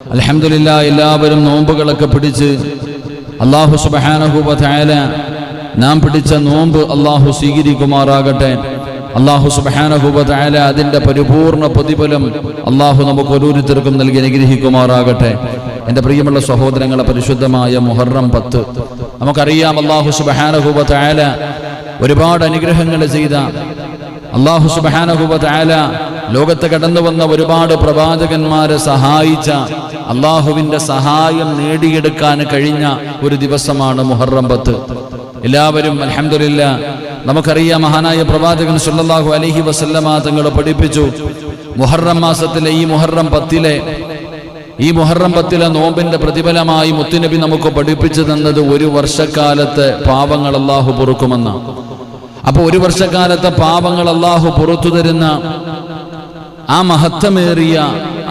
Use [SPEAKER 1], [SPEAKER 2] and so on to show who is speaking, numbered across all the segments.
[SPEAKER 1] അൽഹംദുലില്ലാഹ് എല്ലാവരും നോമ്പുകളൊക്കെ പിടിച്ച് അല്ലാഹു സുബ്ഹാനഹു വ തആല നാം പിടിച്ച നോമ്പ് അല്ലാഹു സ്വീകരിക്കുമാറാകട്ടെ. അല്ലാഹു സുബ്ഹാനഹു വ തആല അതിൻ്റെ പരിപൂർണ പ്രതിഫലം അല്ലാഹു നമുക്ക് ഓരോരുത്തർക്കും നൽകി അനുഗ്രഹിക്കുമാറാകട്ടെ. എൻ്റെ പ്രിയമുള്ള സഹോദരങ്ങളെ, പരിശുദ്ധമായ മുഹറം 10 നമുക്കറിയാം. അല്ലാഹു സുബ്ഹാനഹു വ തആല ഒരുപാട് അനുഗ്രഹങ്ങൾ ചെയ്ത, അല്ലാഹു സുബ്ഹാനഹു വ തആല ലോകത്ത് കടന്നു വന്ന ഒരുപാട് പ്രവാചകന്മാരെ സഹായിച്ച, അള്ളാഹുവിൻ്റെ സഹായം നേടിയെടുക്കാൻ കഴിഞ്ഞ ഒരു ദിവസമാണ് മുഹറം 10. എല്ലാവരും അൽഹംദുലില്ലാഹ്, നമുക്കറിയാം മഹാനായ പ്രവാചകൻ സല്ലല്ലാഹു അലൈഹി വസല്ലമ തങ്ങൾ പഠിപ്പിച്ചു, മുഹറം മാസത്തിലെ ഈ മുഹറം 10 നോമ്പിന്റെ പ്രതിഫലമായി മുത്തുനബി നമുക്ക് പഠിപ്പിച്ചു തന്നത് ഒരു വർഷക്കാലത്തെ പാപങ്ങൾ അല്ലാഹു പൊറുക്കുമെന്ന്. അപ്പോൾ ഒരു വർഷക്കാലത്തെ പാപങ്ങൾ അല്ലാഹു പുറത്തു തരുന്ന ആ മഹത്വമേറിയ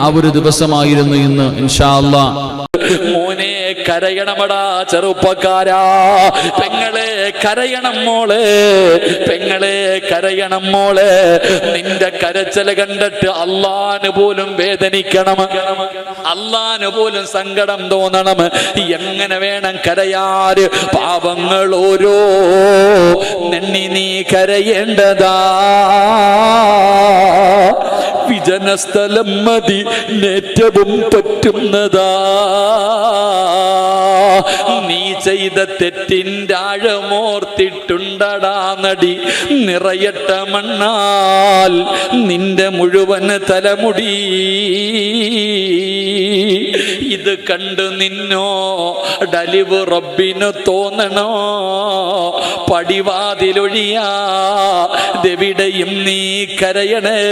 [SPEAKER 1] ആ ഒരു ദിവസമായിരുന്നു ഇന്ന്. ഇൻഷാ അല്ലാഹ്
[SPEAKER 2] മോനെ കരയണമടാ ചെറുപ്പക്കാരാ, പെങ്ങളെ കരയണം മോളെ, പെങ്ങളെ കരയണം മോളെ. നിന്റെ കരച്ചല് കണ്ടിട്ട് അള്ളാന് പോലും വേദനിക്കണം, അള്ളാന് പോലും സങ്കടം തോന്നണം. എങ്ങനെ വേണം കരയാറ്? പാപങ്ങൾ ഓരോ നെണ്ണി നീ കരയേണ്ടതാ. വിജനസ്ഥലം മതി നേറ്റവും പറ്റുന്നതാ. നീ ചെയ്ത തെറ്റിൻ്റെ ആഴമോർത്തിട്ടുണ്ടടാ നടി, നിറയട്ട മണ്ണാൽ നിന്റെ മുഴുവൻ തലമുടി. ഇത് കണ്ട് നിന്നോ ഡലിവ് റബ്ബിന് തോന്നണോ? പടിവാതിലൊഴിയാ ദെവിടെയും നീ കരയണേ.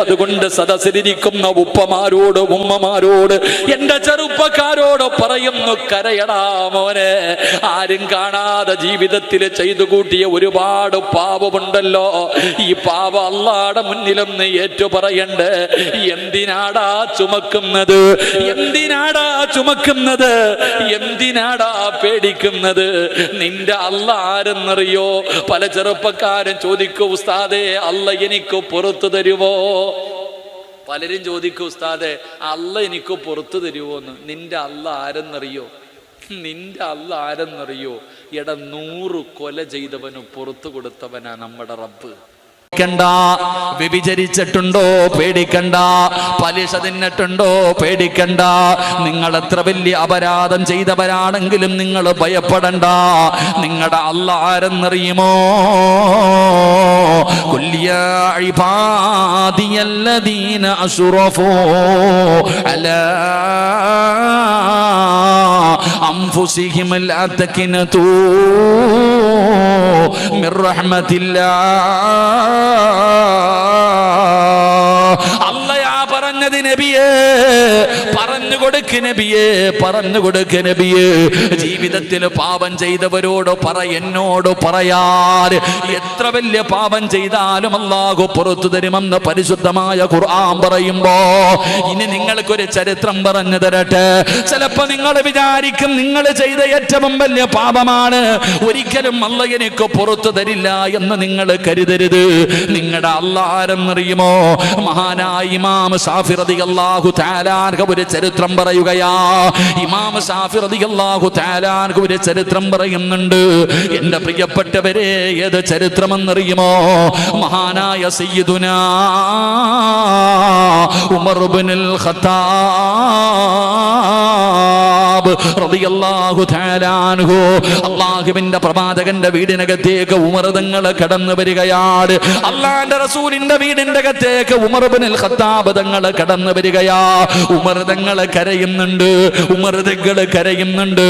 [SPEAKER 2] അതുകൊണ്ട് സദസ്സിലിരിക്കുന്ന ഉപ്പമാരോട് ഉമ്മമാരോട് എൻ്റെ ചെറുപ്പക്കാരോട് പറയുന്നു, കരയടാ മോനെ. ആരും കാണാതെ ജീവിതത്തിൽ ചെയ്തു കൂട്ടിയ ഒരുപാട് പാപമുണ്ടല്ലോ. ഈ പാപം അല്ലാഹുവിന്റെ മുന്നിലൊന്ന് ഏറ്റു പറയണ്ടേ. എന്തിനാടാ ചുമക്കുന്നത്? എന്തിനാടാ ചുമക്കുന്നത്? എന്തിനാടാ പേടിക്കുന്നത്? നിന്റെ അല്ലാഹ് ആരെന്നറിയോ? പല ചെറുപ്പക്കാരും ചോദിക്കും, ഉസ്താദേ അല്ലാഹ് എനിക്ക് പുറത്തു തരുവോ? പലരും ചോദിക്കും, ഉസ്താദേ അല്ലാഹ് എനിക്ക് പുറത്തു തരുവോന്ന്. നിന്റെ അല്ലാഹ് ആരെന്നറിയോ? നിന്റെ അല്ലാഹ് ആരെന്നറിയോ? 100 കൊല ചെയ്തവന് പുറത്തു കൊടുത്തവനാ നമ്മുടെ റബ്ബ്. വ്യഭിചരിച്ചിട്ടുണ്ടോ? പേടിക്കണ്ട. പലിശ തിന്നിട്ടുണ്ടോ? പേടിക്കണ്ട. നിങ്ങൾ എത്ര വലിയ അപരാധം ചെയ്തവരാണെങ്കിലും നിങ്ങൾ ഭയപ്പെടണ്ട. നിങ്ങളുടെ അല്ലാഹ് ആരെന്നറിയുമോ? ഖുൽ യാ ഇബാദിയല്ലദീന അശ്റഫൂ അലാ അൻഫുസിഹിം ലാ തഖ്നതൂ മിർ റഹ്മത്തില്ലാഹ്. അല്ലാഹ് പറഞ്ഞത് നബിയേ, പറഞ്ഞു കൊടുക്ക് നബിയേ, പറഞ്ഞു കൊടുക്ക് നബിയേ. ജീവിതത്തിൽ പാപം ചെയ്തവരോട് എന്നോട് പറയാറ്, എത്ര വലിയ പാപം ചെയ്താലും അല്ലാഹു പുറത്തു തരുമെന്ന് പരിശുദ്ധമായ ഖുർആൻ പറയുമ്പോ, ഇനി നിങ്ങൾക്കൊരു ചരിത്രം പറഞ്ഞു തരട്ടെ. ചിലപ്പോ നിങ്ങൾ വിചാരിക്കും നിങ്ങൾ ചെയ്ത ഏറ്റവും വലിയ പാപമാണ്, ഒരിക്കലും അല്ലാഹ് എനിക്ക് പുറത്തു തരില്ല എന്ന് നിങ്ങൾ കരുതരുത്. നിങ്ങളുടെ അല്ലാഹ് ആരെന്നറിയുമോ? മഹാനായ ഇമാം ശാഫി റളിയല്ലാഹു തആല അൻഹു ഒരു ചരിത്രം പറയുകയാ. ഇമാം ശാഫി റളിയല്ലാഹു തആല അൻഹു ഒരു ചരിത്രം പറയുന്നുണ്ട്. എൻ്റെ പ്രിയപ്പെട്ടവരെ, ഏത് ചരിത്രമെന്നറിയുമോ? മഹാനായ സയ്യിദുനാ ഉമർ ഇബ്നുൽ ഖത്താബ് റളിയല്ലാഹു തആല അൻഹു, അല്ലാഹുവിന്റെ പ്രവാചകന്റെ വീടിനകത്തേക്ക് ഉമർ തങ്ങൾ കടന്നു വരികയാണ്. അല്ലാഹുവിന്റെ റസൂലിന്റെ വീടിന്റെ അകത്തേക്ക് ഉമർ ഇബ്നുൽ ഖത്താബ് തങ്ങൾ കടന്നു വരികയാ. ഉമർ തങ്ങൾ കരയുന്നുണ്ട്, ഉമർ തങ്ങൾ കരയുന്നുണ്ട്.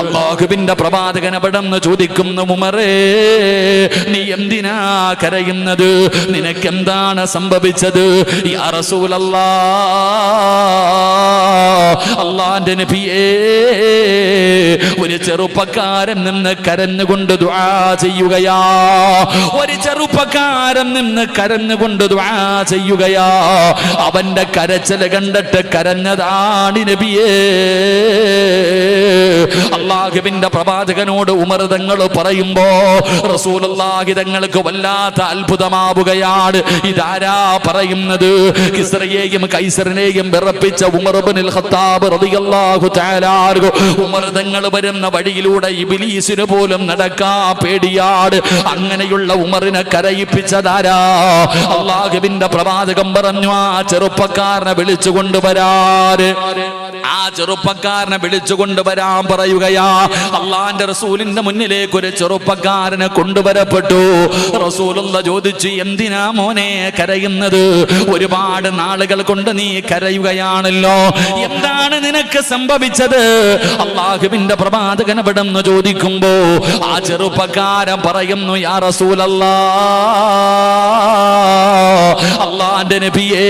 [SPEAKER 2] അല്ലാഹുവിന്റെ പ്രവാചകൻ അവിടെന്ന് ചോദിക്കുന്നു, ഉമറേ നീ എന്തിനാ കരയുന്നത്? നിനക്കെന്താണ് സംഭവിച്ചത്? യാ റസൂലല്ലാഹ്, അല്ലാഹുവിന്റെ നബിയേ, ഒരു ചെറുപ്പക്കാരൻ നിന്ന് കരഞ്ഞുകൊണ്ട് ദുആ ചെയ്യുകയാ. ഒരു ചെറുപ്പക്കാരൻ നിന്ന് കരഞ്ഞുകൊണ്ട് ദുആ ചെയ്യുകയാ. അവന്റെ കരച്ചിൽ കണ്ടിട്ട് കരഞ്ഞതാണ് നബിയേ. അല്ലാഹുവിന്റെ പ്രവാചകനോട് ഉമർ തങ്ങൾ പറയുമ്പോ റസൂലുള്ളാഹി തങ്ങൾക്ക് വല്ലാത്ത അത്ഭുതമാവുകയാണ്. ഇതാരാ പറയുന്നത്? കിസ്റയെയും കൈസറിനെയും വിറപ്പിച്ച ഉമർ ഇബ്നുൽ ഖത്താബ് റളിയല്ലാഹു തആല അൻഹു. ഉമർ തങ്ങൾ വരുന്ന വഴിയിലൂടെ ഇബ്ലീസിന് പോലും നടക്കാൻ പേടിയാണ്. അങ്ങനെയുള്ള ഉമറിനെ കരയിപ്പിച്ചതാരാ? അല്ലാഹുവിന്റെ പ്രവാചകൻ പറഞ്ഞു, ആ ചെറുപ്പക്കാരനെ വിളിച്ചു കൊണ്ടുവരാറ്. ആ ചെറുപ്പക്കാരനെ വിളിച്ചു കൊണ്ടുവരാൻ പറയുകയാ. അള്ളാന്റെ റസൂലിന്റെ മുന്നിലേക്ക് ഒരു ചെറുപ്പക്കാരനെ കൊണ്ടുവരപ്പെട്ടു. റസൂലുള്ള ചോദിച്ചു, എന്തിനാ മോനെ കരയുന്നത്? ഒരുപാട് നാളുകൾ കൊണ്ട് നീ കരയുകയാണല്ലോ, എന്താണ് നിനക്ക് സംഭവിച്ചത്? അള്ളാഹുവിന്റെ പ്രവാചകൻ എവിടെന്ന് ചോദിക്കുമ്പോ ആ ചെറുപ്പക്കാരൻ പറയുന്നു, യാ റസൂലല്ലാഹ്, അള്ളാന്റെ നബിയേ,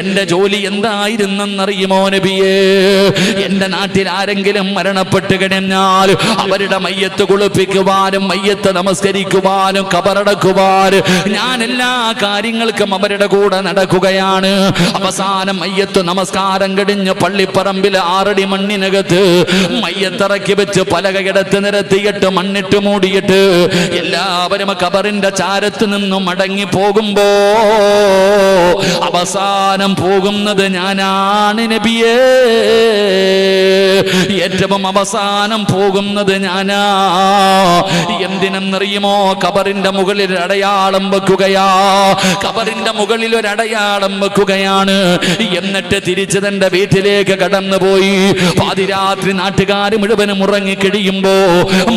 [SPEAKER 2] എന്റെ ജോലി എന്തായിരുന്നെന്നറിയുമോ നബിയേ? എന്റെ നാട്ടിൽ ആരെങ്കിലും മരണപ്പെട്ട് കഴിഞ്ഞാൽ അവരുടെ മയ്യത്ത് കുളിപ്പിക്കുവാനും മയ്യത്ത് നമസ്കരിക്കുവാനും കബറടക്കുവാനും ഞാൻ എല്ലാ കാര്യങ്ങൾക്കും അവരുടെ കൂടെ നടക്കുകയാണ്. അവസാനം മയ്യത്ത് നമസ്കാരം കഴിഞ്ഞ് പള്ളിപ്പറമ്പിൽ 6 അടി മണ്ണിനകത്ത് മയ്യത്തിറക്കി വെച്ച് പലകയിടത്ത് നിരത്തിയിട്ട് മണ്ണിട്ട് മൂടിയിട്ട് എല്ലാവരും കബറിന്റെ ചാരത്ത് നിന്നും മടങ്ങി പോകുമ്പോ അവസാനം പോകുന്നത് ഞാനാണ് നബിയേ. ഏറ്റവും അവസാനം പോകുന്നത് ഞാനാ. എന്തിനെന്നറിയുമോ? കബറിന്റെ മുകളിൽ അടയാളം വെക്കുകയാ. കബറിന്റെ മുകളിൽ ഒരു അടയാളം വെക്കുകയാണ്. എന്നിട്ട് തിരിച്ച് തന്റെ വീട്ടിലേക്ക് കടന്നുപോയി. പാതിരാത്രി നാട്ടുകാർ മുഴുവനും ഉറങ്ങിക്കിടിയുമ്പോ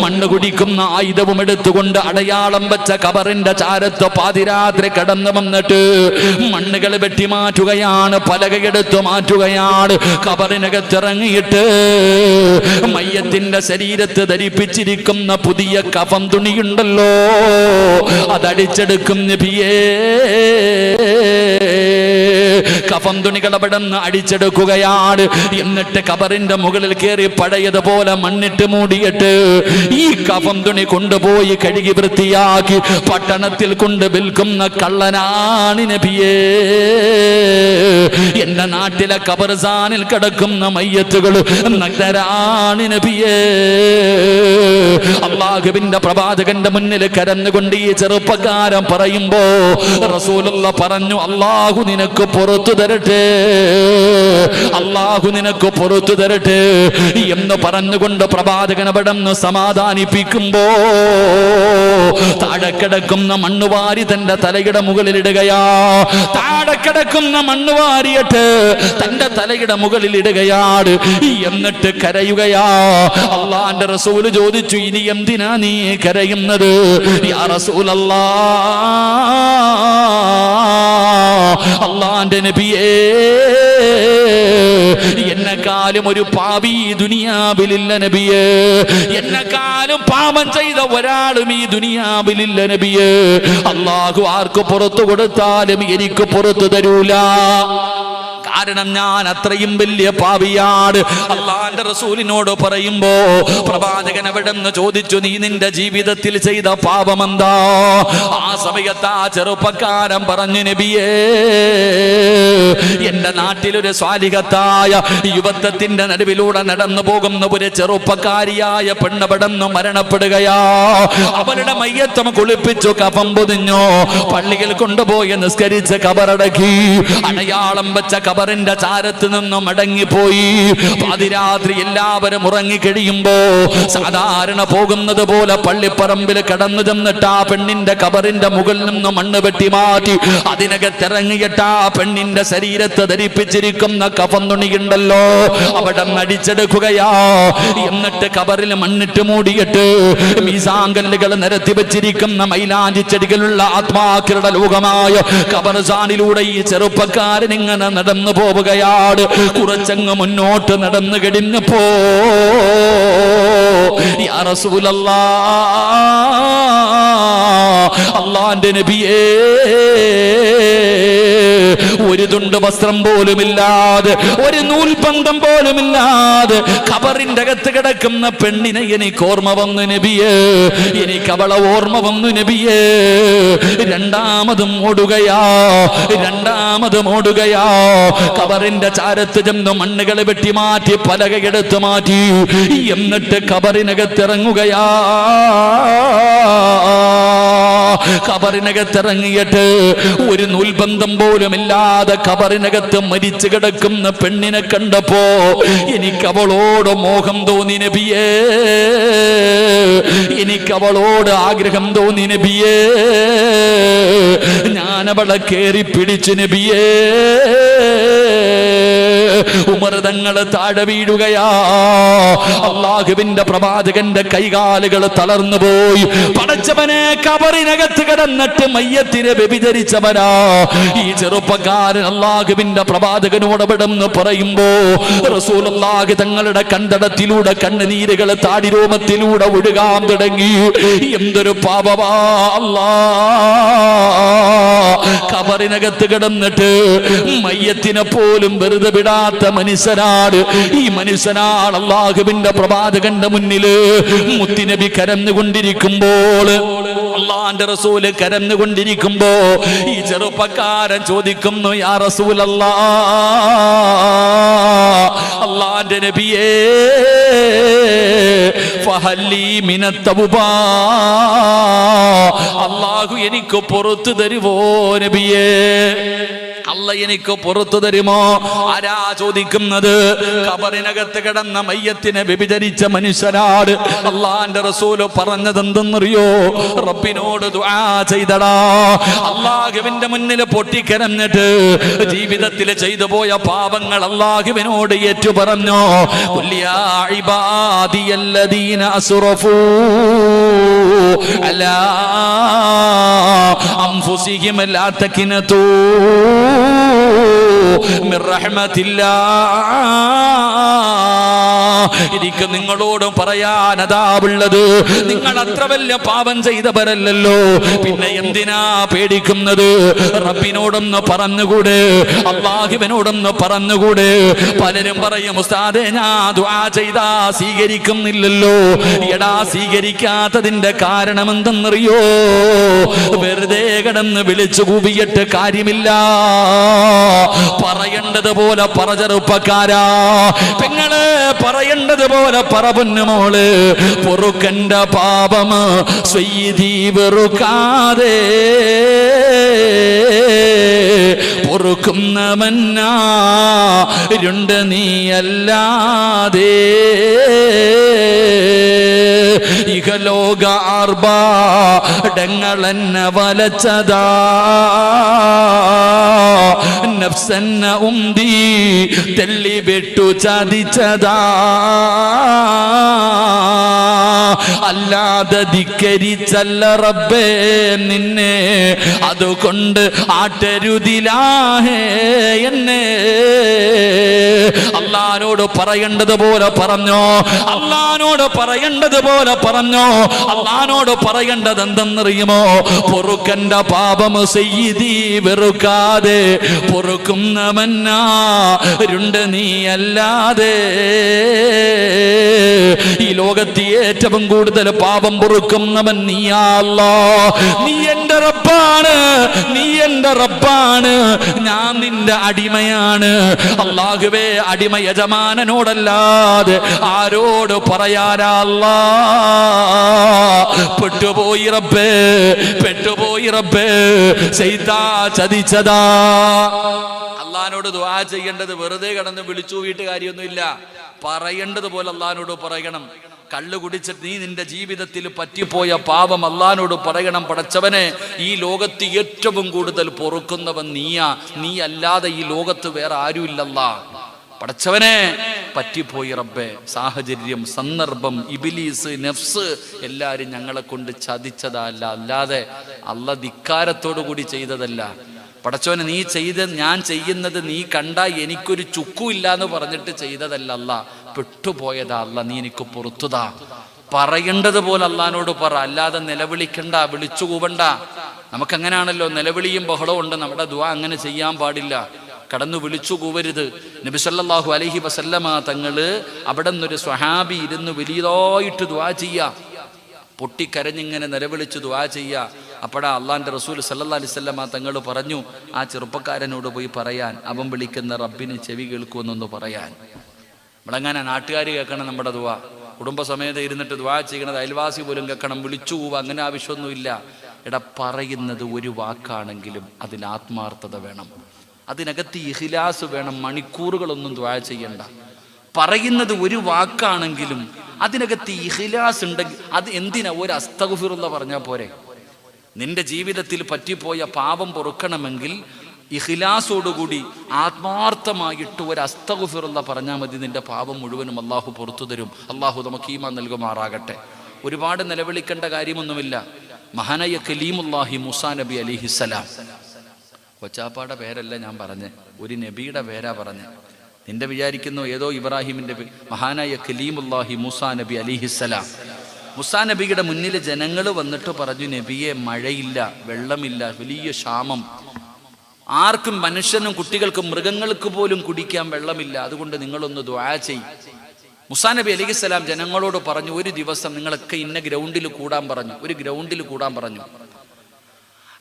[SPEAKER 2] മണ്ണ് കുടിക്കുന്ന ആയുധവും എടുത്തുകൊണ്ട് അടയാളം വെച്ച കബറിന്റെ ചാരത്ത് പാതിരാത്രി കടന്നു വന്നിട്ട് മണ്ണുകൾ വെട്ടിമാറ്റുകയാണ്, പലകയെടുത്ത് മാറ്റുകയാണ്. കബറിനകത്തിറങ്ങിയിട്ട് മയ്യത്തിന്റെ ശരീരത്ത് ധരിപ്പിച്ചിരിക്കുന്ന പുതിയ കഫൻ തുണിയുണ്ടല്ലോ, അതടിച്ചെടുക്കും നബിയേ. കഫൻ തുണികൾ അവിടുന്ന് അടിച്ചെടുക്കുകയാണ്. എന്നിട്ട് കബറിന്റെ മുകളിൽ കയറി പഴയതുപോലെ മണ്ണിട്ട് മൂടിയിട്ട് ഈ കഫൻ തുണി കൊണ്ടുപോയി കഴുകി വൃത്തിയാക്കി പട്ടണത്തിൽ കൊണ്ട് വിൽക്കുന്ന കള്ളനാണ് നബിയേ. എന്റെ നാട്ടിലെ ഖബർസ്ഥാനിൽ കിടക്കുന്ന മയ്യത്തുകൾ നഗ്നരാണ് നബിയേ. അല്ലാഹുവിന്റെ പ്രവാചകന്റെ മുന്നിൽ കരഞ്ഞുകൊണ്ട് ഈ ചെറുപ്പക്കാരൻ പറയുമ്പോ റസൂലുള്ള പറഞ്ഞു, അല്ലാഹു നിനക്ക് പുറത്തു തരട്ടെ, അല്ലാഹു നിനക്ക് പുറത്തു തരട്ടെ എന്ന് പറഞ്ഞുകൊണ്ട് പ്രവാചകൻ അവിടുന്ന് സമാധാനിപ്പിക്കുമ്പോ താഴെ കിടക്കുന്ന മണ്ണുവാരി തന്റെ തലയുടെ മുകളിൽ ഇടുകയാ. താഴെ കിടക്കുന്ന മണ്ണുവാരിയിട്ട് തന്റെ തലയുടെ മുകളിൽ ഇടുകയാണ്. എന്നിട്ട് കരയുകയാ. അള്ളാന്റെ റസൂല് ചോദിച്ചു, ഇനി എന്തിനാ നീ കരയുന്നത്? യാ റസൂലല്ലാഹ്, അള്ളാന്റെ നബിയേ, എന്നെക്കാളും ഒരു പാപി ദുനിയാവിലില്ല നബിയേ. എന്നെക്കാളും പാപം ചെയ്ത ഒരാളും ഈ ദുനിയാവിലില്ല നബിയേ. അള്ളാഹു ആർക്ക് പുറത്തു കൊടുത്താലും എനിക്ക് പുറത്തു തരൂല. കാരണം ഞാൻ അത്രയും വലിയ പാപിയാണ്. അള്ളാന്റെ റസൂലിനോട് പറയുമ്പോ പ്രവാചകൻ അവിടെന്ന് ചോദിച്ചു, നീ നിന്റെ ജീവിതത്തിൽ ചെയ്ത പാപമെന്താ? ആ സമയത്ത് ആ ചെറുപ്പക്കാരൻ പറഞ്ഞു, നബിയേ, എന്റെ നാട്ടിലൊരു സ്വാലിഹത്തായ യുവത്വത്തിന്റെ നടുവിലൂടെ നടന്നു പോകുന്ന ഒരു ചെറുപ്പക്കാരിയായ പെണ്ണവിടെന്ന് മരണപ്പെടുകയാ. അവരുടെ മയ്യത്തം കുളിപ്പിച്ചു, കഫം പൊതിഞ്ഞു, പള്ളിയിൽ കൊണ്ടുപോയി നിസ്കരിച്ച് കബറടക്കി. അടയാളം വെച്ച കബറിന്റെ ചാരത്ത് നിന്നും മടങ്ങിപ്പോയി. പാതിരാത്രി എല്ലാവരും ഉറങ്ങിക്കഴിയുമ്പോ സാധാരണ പോകുന്നത് പോലെ പള്ളിപ്പറമ്പിൽ കടന്നു ചെന്നിട്ട് ആ പെണ്ണിന്റെ കബറിന്റെ മുകളിൽ നിന്ന് മണ്ണ് വെട്ടി മാറ്റി അതിനകത്തിറങ്ങിയിട്ട് ആ പെണ്ണിന്റെ ശരീരത്തെ ധരിപ്പിച്ചിരിക്കുന്ന കഫൻ തുണിയുണ്ടല്ലോ അവിടെ അടിച്ചെടുക്കുകയാ. എന്നിട്ട് കബറിൽ മണ്ണിട്ട് മൂടിയിട്ട് മീസാങ്കല്ലുകൾ നിരത്തി വെച്ചിരിക്കുന്ന മൈലാഞ്ചി ചെടികളുള്ള ആത്മാക്കളുടെ ലോകമായ ഖബർസ്ഥാനിലൂടെ ഈ ചെറുപ്പക്കാരൻ ഇങ്ങനെ നടന്നു പോവുകയാണ്. കുറച്ചങ്ങ് മുന്നോട്ട് നടന്നു കഴിഞ്ഞപ്പോ യാ റസൂലല്ലാഹ്, അല്ലാഹുവിന്റെ നബിയേ, ഒരു തുണ്ട് വസ്ത്രം പോലുമില്ലാതെ, ഒരു നൂൽബന്ധം പോലുമില്ലാതെ ഖബറിന്റെ അകത്ത് കിടക്കുന്ന പെണ്ണിനെ എനിക്ക് ഓർമ്മ വന്നു നബിയേ, എനിക്ക് അവളെ ഓർമ്മ വന്നു നബിയേ. രണ്ടാമതും ഓടുകയാ. ഖബറിന്റെ ചാരത്ത് ചെന്ന് മണ്ണുകൾ വെട്ടി മാറ്റി, പലകയെടുത്ത് മാറ്റി, എന്നിട്ട് ഖബറിനകത്തിറങ്ങുകയാ. ഖബറിനകത്തിറങ്ങിയിട്ട് ഒരു നൂൽബന്ധം പോലുമില്ലാതെ ഖബറിനകത്ത് മരിച്ചു കിടക്കുന്ന പെണ്ണിനെ കണ്ടപ്പോ എനിക്ക് അവളോട് മോഹം തോന്നി നബിയേ, എനിക്ക് അവളോട് ആഗ്രഹം തോന്നി നബിയേ. ഞാൻ അവളെ കേറി പിടിച്ചു നബിയേ. ഉമർ തങ്ങള് താഴെ വീഴുകയാ. അല്ലാഹുവിന്റെ പ്രവാചകന്റെ കൈകാലുകൾ തളർന്നു പോയി. പടച്ചവനെ, ഖബറിനകത്ത് കിടന്നിട്ട് മയ്യത്തിനെ വ്യഭിചരിച്ചവനാ ഈ ചെറുപ്പക്കാരൻ. അല്ലാഹുവിന്റെ പ്രവാചകനോട് വിടന്ന് പറയുമ്പോ റസൂലുള്ളാഹി തങ്ങളുടെ കണ്ടടത്തിലൂടെ കണ്ണുനീരുകൾ താടിരോമത്തിലൂടെ ഒഴുകാൻ തുടങ്ങി. എന്തൊരു പാപമാ അല്ലാ! ഖബറിനകത്ത് കിടന്നിട്ട് മയ്യത്തിനെ പോലും വെറുതെ വിടാത്ത മനുഷ്യനാണ് ഈ മനുഷ്യനാണ്. അല്ലാഹുവിന്റെ പ്രവാചകന്റെ മുന്നില് മുത്തുനബി കരഞ്ഞുകൊണ്ടിരിക്കുമ്പോൾ, അല്ലാഹുവിന്റെ റസൂല് കരഞ്ഞുകൊണ്ടിരിക്കുമ്പോ ഈ ചെറുപ്പക്കാരൻ ചോദിക്കുന്നു, യാ റസൂലല്ലാഹ്, അല്ലാഹുവിന്റെ നബിയേ, ഫഹല്ലി മിനത് തൗബാ, അല്ലാഹു എനിക്ക് പുറത്തു തരുവോ നബിയേ, അല്ല എനിക്ക് പുറത്തു തരുമോ? ആരാ ചോദിക്കുന്നത്? ഖബറിനകത്ത് കിടന്ന മയ്യത്തിനെ വ്യഭിചരിച്ച മനുഷ്യനാട്. അല്ലാഹുവിന്റെ റസൂല് പറഞ്ഞത് എന്തെന്നറിയോ? റബ്ബിനോട് ദുആ ചെയ്തടാ. അല്ലാഹുവിന്റെ മുന്നിൽ പൊട്ടിക്കരഞ്ഞിട്ട് ജീവിതത്തിൽ ചെയ്തു പോയ പാപങ്ങൾ അല്ലാഹുവിനോട് ഏറ്റു പറഞ്ഞു. ഖുൽ യാ ഇബാദിയല്ലദീന അസ്റഫൂ അലാ അൻഫുസിഹിം ലാ തഖ്നതൂ മിർ റഹ്മത്തില്ലാഹ്. എനിക്ക് നിങ്ങളോടും പറയാൻ അതാവുള്ളത്, നിങ്ങൾ അത്ര വലിയ പാപം ചെയ്തവരല്ലല്ലോ, പിന്നെ എന്തിനാ പേടിക്കുന്നത്? റബ്ബിനോടൊന്ന് പറഞ്ഞുകൂടെ, അല്ലാഹുവിനോടൊന്ന് പറഞ്ഞുകൂടെ? പലരും പറയും, ഉസ്താദേ ഞാൻ ദുആ ചെയ്താ സ്വീകരിക്കുന്നില്ലല്ലോ. എടാ, സ്വീകരിക്കാത്തതിന്റെ കാരണം എന്തെന്നറിയോ? വെറുതെ കിടന്ന് വിളിച്ചു കൂവിയിട്ട് കാര്യമില്ല. പറയേണ്ടത് പോലെ പറ ചെറുപ്പക്കാരാ, പെങ്ങള് പറയേണ്ടത് പോലെ പറ പൊന്നുമോള്. പൊറുക്കന്റെ പാപം സയ്യിദി വെറുക്കാതെ പൊറുക്കുന്നവനാരുണ്ട് നീയല്ലാതെ. ഇഹലോക ആർഭാടങ്ങളെന്നെ വലച്ചതാ, നഫ്സെന്നെ ഉന്തി തെല്ലി വിട്ടു ചതിച്ചതാ. അല്ലാതെ ധിക്കരിച്ചല്ല റബ്ബേ നിന്നെ, അതുകൊണ്ട് ആട്ടരുതിലാഹേ എന്നെ. അല്ലാഹുവോട് പറയേണ്ടത് പോലെ പറഞ്ഞോ, അല്ലാഹുവോട് പറയേണ്ടത് പോലെ പറഞ്ഞോ. അല്ലാഹുവോട് പറയേണ്ടത് എന്തെന്നറിയുമോ? പൊറുക്കന്റെ പാപം സയ്യിദി വെറുക്കാതെ പൊറുക്കുന്നവനാരുണ്ട് നീയല്ലാതെ. ഈ ലോകത്ത് ഏറ്റവും കൂടുതൽ പാപം പൊറുക്കുന്നവൻ നീയാ അല്ലാഹ്. നീ എന്റെ റബ്ബാണ്, നീ എന്റെ റബ്ബാണ്, ഞാൻ നിന്റെ അടിമയാണ്. അല്ലാഹുവേ, അടിമ യജമാനനോടല്ലാതെ ആരോട് പറയാനാ അല്ലാഹ്? പെട്ടുപോയി റബ്ബേ, പെട്ടുപോയി റബ്ബേ, ശൈത്താൻ ചതിച്ചതാ. അല്ലാഹുവിനോട് ദുആ ചെയ്യേണ്ടത് വെറുതെ കിടന്ന് വിളിച്ചു വീട്ട് കാര്യമൊന്നുമില്ല. പറയേണ്ടത് പോലെ അല്ലാഹുവിനോട് പറയണം. കള്ളു കുടിച്ചിട്ട് നീ നിന്റെ ജീവിതത്തിൽ പറ്റിപ്പോയ പാപം അല്ലാഹുവിനോട് പറയണം. പടച്ചവനെ, ഈ ലോകത്ത് ഏറ്റവും കൂടുതൽ പൊറുക്കുന്നവൻ നീയാ, നീ അല്ലാതെ ഈ ലോകത്ത് വേറെ ആരുമില്ലല്ലാ. പടച്ചവനെ, പറ്റിപ്പോയി റബ്ബേ. സാഹചര്യം, സന്ദർഭം, ഇബിലീസ്, നഫ്സ് എല്ലാരും ഞങ്ങളെ കൊണ്ട് ചതിച്ചതല്ല, അല്ലാതെ അല്ല ധിക്കാരത്തോടു കൂടി ചെയ്തതല്ല. പടച്ചവനെ, നീ ഞാൻ ചെയ്യുന്നത് നീ കണ്ടാ എനിക്കൊരു ചുക്കുമില്ല എന്ന് പറഞ്ഞിട്ട് ചെയ്തതല്ല അല്ലാ, പെട്ടുപോയതാ അല്ല, നീ എനിക്ക് പുറത്തുതാ. പറയേണ്ടത് പോലെ അല്ലാഹുവിനോട് പറ, അല്ലാതെ നിലവിളിക്കണ്ട, വിളിച്ചു കൂവണ്ട. നമുക്കങ്ങനെയാണല്ലോ, നിലവിളിയും ബഹളവും ഉണ്ട്. നമ്മുടെ ദുആ അങ്ങനെ ചെയ്യാൻ പാടില്ല, കടന്നു വിളിച്ചു കൂവരുത്. നബി സല്ലല്ലാഹു അലൈഹി വസല്ലമ തങ്ങള് അവിടെ നിന്നൊരു സ്വഹാബി ഇരുന്ന് വലിയതായിട്ട് ദുആ ചെയ്യുക, പൊട്ടിക്കരഞ്ഞിങ്ങനെ നിലവിളിച്ച് ദുആ ചെയ്യുക. അപ്പോഴാ അള്ളാന്റെ റസൂൽ സല്ലല്ലാഹു അലൈഹി വസല്ലമ തങ്ങൾ പറഞ്ഞു, ആ ചെറുപ്പക്കാരനോട് പോയി പറയാൻ, അവൻ വിളിക്കുന്ന റബ്ബിന് ചെവി കേൾക്കുമെന്നൊന്ന് പറയാൻ. നമ്മളെങ്ങനെ നാട്ടുകാർ കേൾക്കണം നമ്മുടെ ദുആ, കുടുംബസമേതം ഇരുന്നിട്ട് ദുആ ചെയ്യണത് അയൽവാസി പോലും കേൾക്കണം, വിളിച്ചു പോവുക, അങ്ങനെ ആവശ്യമൊന്നുമില്ല. എടാ, പറയുന്നത് ഒരു വാക്കാണെങ്കിലും അതിൽ ആത്മാർത്ഥത വേണം, അതിനകത്ത് ഇഖ്ലാസ് വേണം. മണിക്കൂറുകളൊന്നും ദുആ ചെയ്യണ്ട. പറയുന്നത് ഒരു വാക്കാണെങ്കിലും അതിനകത്ത് ഇഖ്ലാസ് ഉണ്ടെങ്കിൽ അത് എന്തിനാ ഒരു അസ്തഗ്ഫിറുല്ലാഹ് പറഞ്ഞാൽ പോരെ? നിന്റെ ജീവിതത്തിൽ പറ്റിപ്പോയ പാപം പൊറുക്കണമെങ്കിൽ ഇഖ്ലാസോടുകൂടി ആത്മാർത്ഥമായിട്ട് ഒരു അസ്തഗ്ഫിറുല്ലാഹ് പറഞ്ഞാൽ മതി. നിന്റെ പാപം മുഴുവനും അള്ളാഹു പുറത്തു തരും. അള്ളാഹു നമുക്ക് ഈമാൻ നൽകുമാറാകട്ടെ. ഒരുപാട് നിലവിളിക്കേണ്ട കാര്യമൊന്നുമില്ല. മഹാനായ കലീമുല്ലാഹി മൂസാ നബി അലൈഹിസ്സലാം, കൊച്ചാപ്പാടെ പേരല്ല ഞാൻ പറഞ്ഞ്, ഒരു നബിയുടെ പേരാ പറഞ്ഞ്. നിന്റെ വിചാരിക്കുന്നു ഏതോ ഇബ്രാഹിമിന്റെ മഹാനായ കലീമുല്ലാഹി മൂസാ നബി അലൈഹിസ്സലാം. മൂസാ നബിയുടെ മുന്നിൽ ജനങ്ങൾ വന്നിട്ട് പറഞ്ഞു, നബിയെ, മഴയില്ല, വെള്ളമില്ല, വലിയ ക്ഷാമം, ആർക്കും, മനുഷ്യനും കുട്ടികൾക്കും മൃഗങ്ങൾക്ക് പോലും കുടിക്കാൻ വെള്ളമില്ല, അതുകൊണ്ട് നിങ്ങളൊന്ന് ദുആ ചെയ്യ്. മൂസാ നബി അലൈഹിസ്സലാം ജനങ്ങളോട് പറഞ്ഞു, ഒരു ദിവസം നിങ്ങളൊക്കെ ഇന്ന ഗ്രൗണ്ടിൽ കൂടാൻ പറഞ്ഞു. ഒരു ഗ്രൗണ്ടിൽ കൂടാൻ പറഞ്ഞു.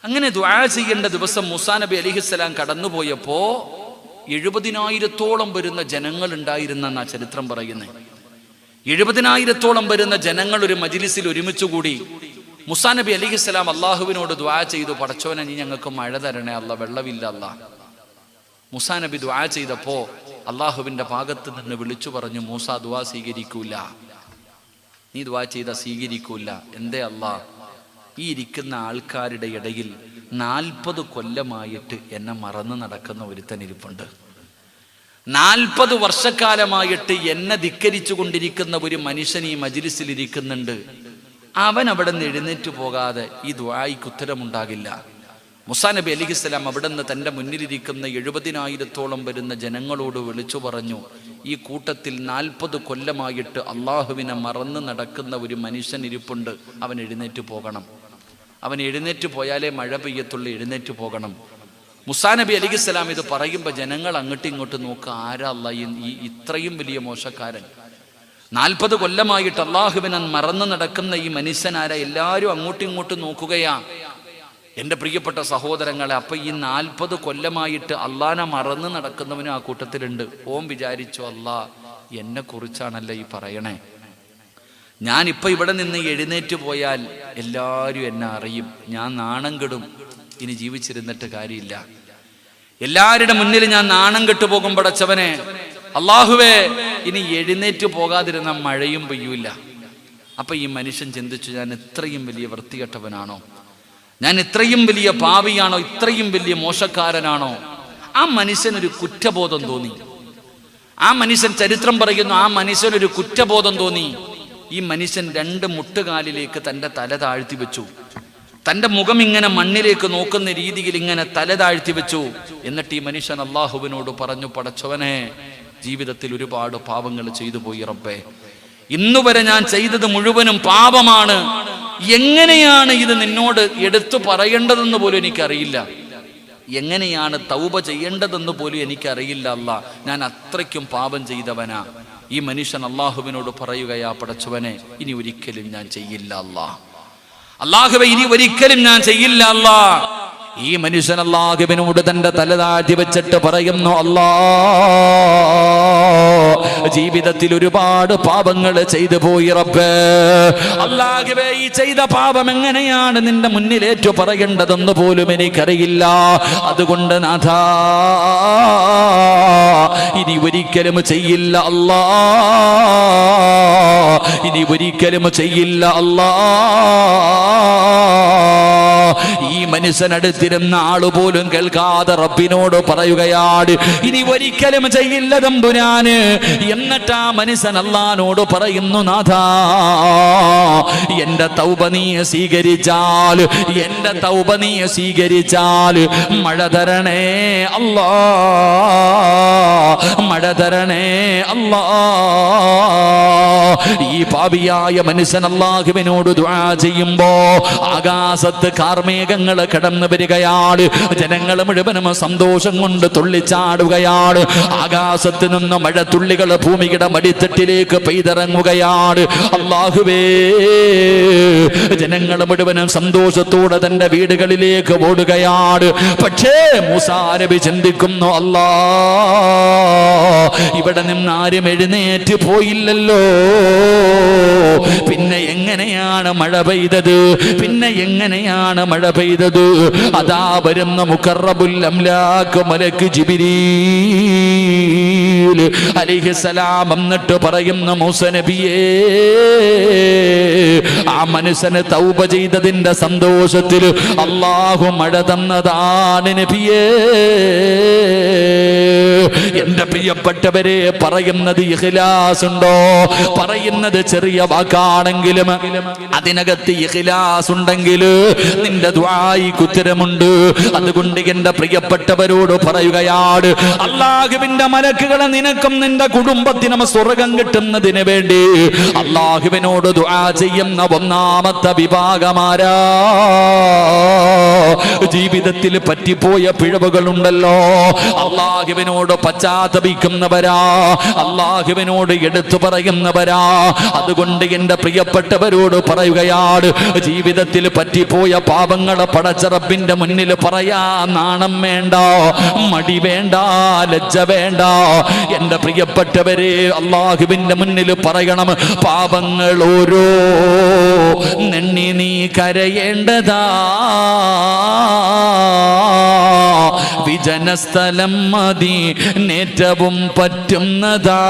[SPEAKER 2] അങ്ങനെ ദുആ ചെയ്യേണ്ട ദിവസം മൂസാ നബി അലൈഹിസ്സലാം കടന്നുപോയപ്പോ 70,000-ഓളം വരുന്ന ജനങ്ങൾ ഉണ്ടായിരുന്നെന്നാ ചരിത്രം പറയുന്നത്. 70,000-ഓളം വരുന്ന ജനങ്ങൾ ഒരു മജ്ലിസിൽ ഒരുമിച്ച് കൂടി. മൂസാ നബി അലൈഹിസ്സലാം അള്ളാഹുവിനോട് ദുആ ചെയ്തു, പടച്ചോനെ, നീ ഞങ്ങൾക്ക് മഴ തരണേ അല്ലാ, വെള്ളമില്ല അല്ലാ. മൂസാ നബി ദുആ ചെയ്തപ്പോ അള്ളാഹുവിന്റെ ഭാഗത്ത് നിന്ന് വിളിച്ചു പറഞ്ഞു, മൂസാ, ദുആ സ്വീകരിക്കൂല, നീ ദുആ ചെയ്ത സ്വീകരിക്കൂല. എന്തേ അല്ലാ? ഈ ഇരിക്കുന്ന ആൾക്കാരുടെ ഇടയിൽ 40 കൊല്ലമായിട്ട് എന്നെ മറന്നു നടക്കുന്ന ഒരുത്തൻ ഇരിപ്പുണ്ട്. 40 വർഷക്കാലമായിട്ട് എന്നെ ധിക്കരിച്ചു കൊണ്ടിരിക്കുന്ന ഒരു മനുഷ്യൻ ഈ മജ്ലിസിൽ ഇരിക്കുന്നുണ്ട്. അവൻ അവിടെ നിന്ന് എഴുന്നേറ്റ് പോകാതെ ഈ ദുആയ്ക്ക് ഉത്തരമുണ്ടാകില്ല. മൂസാ നബി അലൈഹിസ്സലാം അവിടെ നിന്ന് തൻ്റെ മുന്നിലിരിക്കുന്ന 70,000-ഓളം വരുന്ന ജനങ്ങളോട് വിളിച്ചു പറഞ്ഞു, ഈ കൂട്ടത്തിൽ 40 കൊല്ലമായിട്ട് അള്ളാഹുവിനെ മറന്ന് നടക്കുന്ന ഒരു മനുഷ്യൻ ഇരിപ്പുണ്ട്, അവൻ എഴുന്നേറ്റ് പോകണം. അവൻ എഴുന്നേറ്റ് പോയാലേ മഴ പെയ്യത്തുള്ളൂ, എഴുന്നേറ്റ് പോകണം. മൂസാ നബി അലൈഹിസ്സലാം ഇത് പറയുമ്പോൾ ജനങ്ങൾ അങ്ങോട്ടും ഇങ്ങോട്ടും നോക്കുക, ആരാ അല്ലാ ഈ ഇത്രയും വലിയ മോശക്കാരൻ? 40 കൊല്ലമായിട്ട് അള്ളാഹുവിനെ മറന്ന് നടക്കുന്ന ഈ മനുഷ്യനാരാ? എല്ലാവരും അങ്ങോട്ടും ഇങ്ങോട്ടും നോക്കുകയാ. എൻ്റെ പ്രിയപ്പെട്ട സഹോദരങ്ങളെ, അപ്പൊ ഈ 40 കൊല്ലമായിട്ട് അള്ളാനെ മറന്ന് നടക്കുന്നവനും ആ കൂട്ടത്തിലുണ്ട്. ഓം വിചാരിച്ചു, അല്ലാ എന്നെ കുറിച്ചാണല്ലോ ഈ പറയണേ, ഞാനിപ്പോൾ ഇവിടെ നിന്ന് എഴുന്നേറ്റ് പോയാൽ എല്ലാവരും എന്നെ അറിയും, ഞാൻ നാണം കെടും, ഇനി ജീവിച്ചിരുന്നിട്ട് കാര്യമില്ല, എല്ലാവരുടെ മുന്നിൽ ഞാൻ നാണം കെട്ടുപോകും. പടച്ചവനെ, അള്ളാഹുവേ, ഇനി എഴുന്നേറ്റ് പോകാതിരുന്ന മഴയും പെയ്യൂല. അപ്പൊ ഈ മനുഷ്യൻ ചിന്തിച്ചു, ഞാൻ ഇത്രയും വലിയ വൃത്തികെട്ടവനാണോ? ഞാൻ ഇത്രയും വലിയ പാപിയാണോ? ഇത്രയും വലിയ മോശക്കാരനാണോ? ആ മനുഷ്യനൊരു കുറ്റബോധം തോന്നി. ആ മനുഷ്യൻ, ചരിത്രം പറയുന്നു, ആ മനുഷ്യനൊരു കുറ്റബോധം തോന്നി. ഈ മനുഷ്യൻ 2 മുട്ടുകാലിലേക്ക് തൻ്റെ തല താഴ്ത്തി വെച്ചു. തൻ്റെ മുഖം ഇങ്ങനെ മണ്ണിലേക്ക് നോക്കുന്ന രീതിയിൽ ഇങ്ങനെ തല താഴ്ത്തി വെച്ചു. എന്നിട്ട് ഈ മനുഷ്യൻ അള്ളാഹുവിനോട് പറഞ്ഞു, പടച്ചവനെ, ജീവിതത്തിൽ ഒരുപാട് പാപങ്ങൾ ചെയ്തു പോയി റബ്ബേ, ഇന്നുവരെ ഞാൻ ചെയ്തത് മുഴുവനും പാപമാണ്. എങ്ങനെയാണ് ഇത് നിന്നോട് എടുത്തു പറയേണ്ടതെന്ന് പോലും എനിക്കറിയില്ല, എങ്ങനെയാണ് തൗബ ചെയ്യേണ്ടതെന്ന് പോലും എനിക്കറിയില്ല അല്ലാ, ഞാൻ അത്രയ്ക്കും പാപം ചെയ്തവനാ. ഈ മനുഷ്യൻ അള്ളാഹുവിനോട് പറയുകയാ, പടച്ചവനെ, ഇനി ഒരിക്കലും ഞാൻ ചെയ്യില്ല അല്ലാ, അള്ളാഹുവേ, ഇനി ഒരിക്കലും ഞാൻ ചെയ്യില്ല അല്ലാ. ഈ മനുഷ്യൻ അള്ളാഹുവിനോട് തന്റെ തല താഴ്ത്തി വെച്ചിട്ട് പറയുന്നു, അല്ലാ, ജീവിതത്തിൽ ഒരുപാട് പാപങ്ങൾ ചെയ്തു പോയി റബ്ബേ, അല്ലാഹുവേ, ഈ ചെയ്ത പാപം എങ്ങനെയാണ് നിന്റെ മുന്നിലേറ്റു പറയേണ്ടതെന്ന് പോലും എനിക്കറിയില്ല. അതുകൊണ്ട് നാഥാ, ഇനി ഒരിക്കലും ചെയ്യില്ല അല്ലാ, ഇനി ഒരിക്കലും ചെയ്യില്ല അല്ലാ. ഈ മനുഷ്യനടുത്തിരുന്ന ആളുപോലും കേൾക്കാതെ റബ്ബിനോട് പറയുകയാണ്, ഇനി ഒരിക്കലും ചെയ്യില്ല തമ്പുരാന്. എന്നിട്ട് ആ മനുഷ്യൻ അല്ലാഹുവോട് പറയുന്നു, നാഥാ, എന്റെ തൗബ നീ സ്വീകരിച്ചാൽ, എന്റെ തൗബ നീ സ്വീകരിച്ചാൽ മഴ തരണേ അല്ലാ, മഴ തരണേ അല്ലാ. ഈ പാപിയായ മനുഷ്യൻ അല്ലാഹുവിനോട് ദുആ ചെയ്യുമ്പോ ആകാശത്ത് കാർമേഘങ്ങൾ കടന്നു വരികയാണ്. ജനങ്ങൾ മുഴുവനും സന്തോഷം കൊണ്ട് തുള്ളിച്ചാടുകയാണ്. ആകാശത്ത് നിന്ന് മഴത്തുള്ളികൾ ഭൂമിയുടെ മടിത്തട്ടിലേക്ക് പെയ്തിറങ്ങുകയാണ്. അല്ലാഹുവേ, ജനങ്ങൾ മുഴുവനും സന്തോഷത്തോടെ തന്റെ വീടുകളിലേക്ക് ഓടുകയാണ്. പക്ഷേ മൂസാ നബി ചിന്തിക്കുന്നു, അല്ലാ, ഇവിടെ നിന്ന് ആരും എഴുന്നേറ്റ് പോയില്ലല്ലോ, പിന്നെ എങ്ങനെയാണ് മഴ പെയ്തത്? പിന്നെ എങ്ങനെയാണ് മഴ പെയ്തത്? അതാ വരുന്ന മുഖറബുൽ അംലാക്ക് മലക്ക് ജിബ്രീൽ അലൈഹിസ്സലാം എന്നിട്ട് പറയുന്ന മൂസാ നബിയേ, ആ മനുഷ്യന് തൗബ ചെയ്തതിന്റെ സന്തോഷത്തിൽ അല്ലാഹു മഴ തന്നതാണ് നബിയേ. എന്റെ പ്രിയപ്പെട്ടവരെ, പറയുന്നത് ഇഖ്ലാസ് ഉണ്ടോ? പറയുന്നത് ചെറിയ വാക്കാണെങ്കിലും അതിനകത്ത് ഇഖ്ലാസ് ഉണ്ടെങ്കിൽ നിന്റെ ദുആയിക്ക് ഉത്തരമുണ്ട്. അതുകൊണ്ട് എന്റെ പ്രിയപ്പെട്ടവരോട് പറയുകയാണ്, അല്ലാഹുവിന്റെ മലക്കുകളെ നിനക്കും നിന്റെ കുടുംബത്തിനും സ്വർഗം കിട്ടുന്നതിന് വേണ്ടി അല്ലാഹുവിനോട് ദുആ ചെയ്യുന്ന ഒന്നാമത്തെ വിഭാഗമാരാ? ജീവിതത്തിൽ പറ്റിപ്പോയ പിഴവുകളുണ്ടല്ലോ, അല്ലാഹുവിനോട് പശ്ചാത്തപിക്കുന്നവരാ, അല്ലാഹുവിനോട് എടുത്തു പറയുന്നവരാ. അതുകൊണ്ട് എന്റെ പ്രിയപ്പെട്ടവരോട് പറയുകയാണ്, ജീവിതത്തിൽ പറ്റിപ്പോയ പാപങ്ങളെ പടച്ച റബ്ബിന്റെ മുന്നിൽ പറയാ നാണം വേണ്ട, മടി വേണ്ട, ലജ്ജ വേണ്ട. എന്റെ പ്രിയപ്പെട്ടവരെ, അല്ലാഹുവിന്റെ മുന്നിൽ പറയണം. പാപങ്ങൾ ഓരോ നെണ്ണി നീ കരയേണ്ടതാ, വിജനസ്ഥലം മതി നേറ്റവും പറ്റുന്നതാ.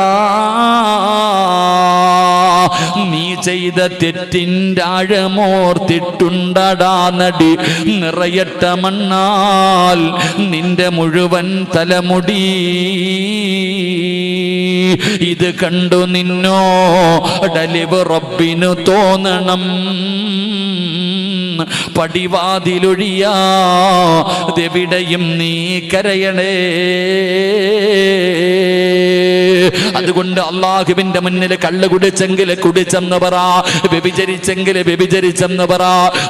[SPEAKER 2] നീ ചെയ്ത തെറ്റിൻ്റെ ആഴമോർത്തിട്ടുണ്ടടാ നടി, നിറയട്ട മണ്ണാൽ നിന്റെ മുഴുവൻ തലമുടി. ഇത് കണ്ടു നിന്നോടലിവ് റബ്ബിനു തോന്നണം, പടിവാതിലൊഴിയാതെവിടെയും നീ കരയണേ. അതുകൊണ്ട് അല്ലാഹുവിന്റെ മുന്നിൽ കള്ളു കുടിച്ചെങ്കിൽ കുടിച്ചെന്ന് പറ, വ്യഭിചരിച്ചെങ്കിൽ വ്യഭിചരിച്ചെന്ന് പറ,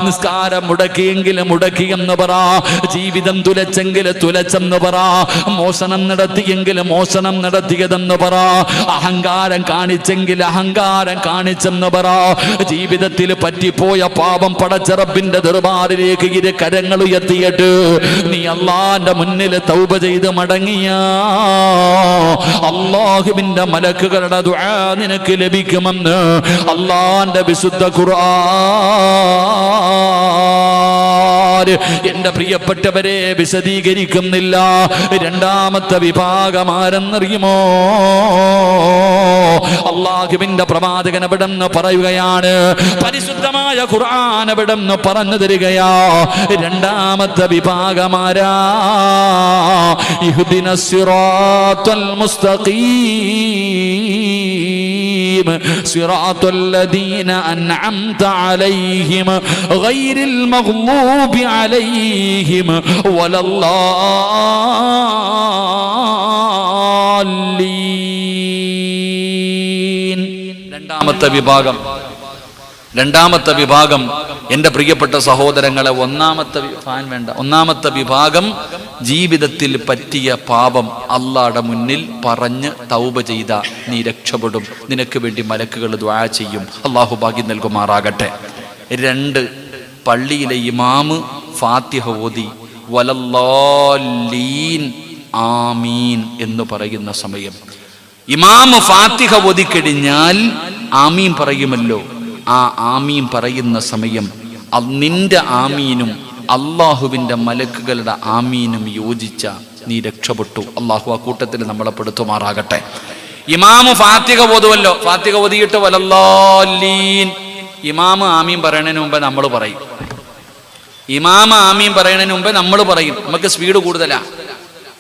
[SPEAKER 2] നിസ്കാരം മുടക്കിയെങ്കിൽ മുടക്കിയെന്ന് പറ, ജീവിതം തുലച്ചെങ്കിൽ തുലച്ചെന്ന് പറ, മോഷണം നടത്തിയെങ്കിൽ മോഷണം നടത്തിയതെന്ന് പറ, അഹങ്കാരം കാണിച്ചെങ്കിൽ അഹങ്കാരം കാണിച്ചെന്ന് പറ. ജീവിതത്തിൽ പറ്റിപ്പോയ പാപം പടച്ച റബ്ബിന്റെ ദർബാറിലേക്ക് ഇരു കരങ്ങൾ ഉയർത്തിയിട്ട് നീ അല്ലാഹുവിന്റെ മുന്നിൽ തൗബ ചെയ്ത് മടങ്ങിയ അല്ലാഹുവിന്റെ മലക്കുകളുടെ ദുആ നിനക്ക് ലഭിക്കുമെന്ന് അല്ലാഹുവിന്റെ വിശുദ്ധ ഖുർആൻ. എന്റെ പ്രിയപ്പെട്ടവരെ, വിശദീകരിക്കുന്നില്ല. രണ്ടാമത്തെ വിഭാഗം ആരെന്നറിയുമോ? അല്ലാഹുവിന്റെ പ്രവാചകൻ എവിടെന്ന് പറയുകയാണ്, പരിശുദ്ധമായ ഖുർആൻ എവിടെന്ന് പറഞ്ഞു തരികയാ. രണ്ടാമത്തെ വിഭാഗമാരാ? ഇഹ്ദിനസ് സിറാത്തൽ മുസ്തഖീം സിറാത്തൽ ലദീന അൻഅംത അലൈഹിം ഗൈറിൽ മഗ്ലൂബി അലൈഹിം വലല്ലാലീൻ. രണ്ടാമത്തെ വിഭാഗം എൻ്റെ പ്രിയപ്പെട്ട സഹോദരങ്ങളെ, ഒന്നാമത്തെ വിഭാഗം ജീവിതത്തിൽ പറ്റിയ പാപം അല്ലാഹുവിന്റെ മുന്നിൽ പറഞ്ഞ് തൗബ ചെയ്ത നീ രക്ഷപ്പെടും. നിനക്ക് വേണ്ടി മലക്കുകൾ ദുആ ചെയ്യും. അല്ലാഹു ഭാഗ്യം നൽകുമാറാകട്ടെ. 2, പള്ളിയിലെ ഇമാമ് ഫാത്തിഹ ഓതി വലല്ലാലീൻ ആമീൻ എന്ന് പറയുന്ന സമയം, ഇമാമ് ഫാത്തിഹ ഓതിക്കഴിഞ്ഞാൽ ആമീൻ പറയുമല്ലോ, ആ ആമീൻ പറയുന്ന സമയം നിന്റെ ആമീനും അള്ളാഹുവിൻ്റെ മലക്കുകളുടെ ആമീനും യോജിച്ച നീ രക്ഷപ്പെട്ടു. അള്ളാഹു ആ കൂട്ടത്തിൽ നമ്മളെ പെടുത്തുമാറാകട്ടെ. ഇമാമ് ഫാത്തിഹ ഓതുവല്ലോ, ഫാത്തിഹ ഓതിയിട്ട് വലല്ലാലീൻ, ഇമാമ് ആമീൻ പറയണതിന് മുമ്പേ നമ്മൾ പറയും. ഇമാമ ആമീൻ പറയണതിന് മുമ്പേ നമ്മൾ പറയും. നമുക്ക് സ്പീഡ് കൂടുതലാ.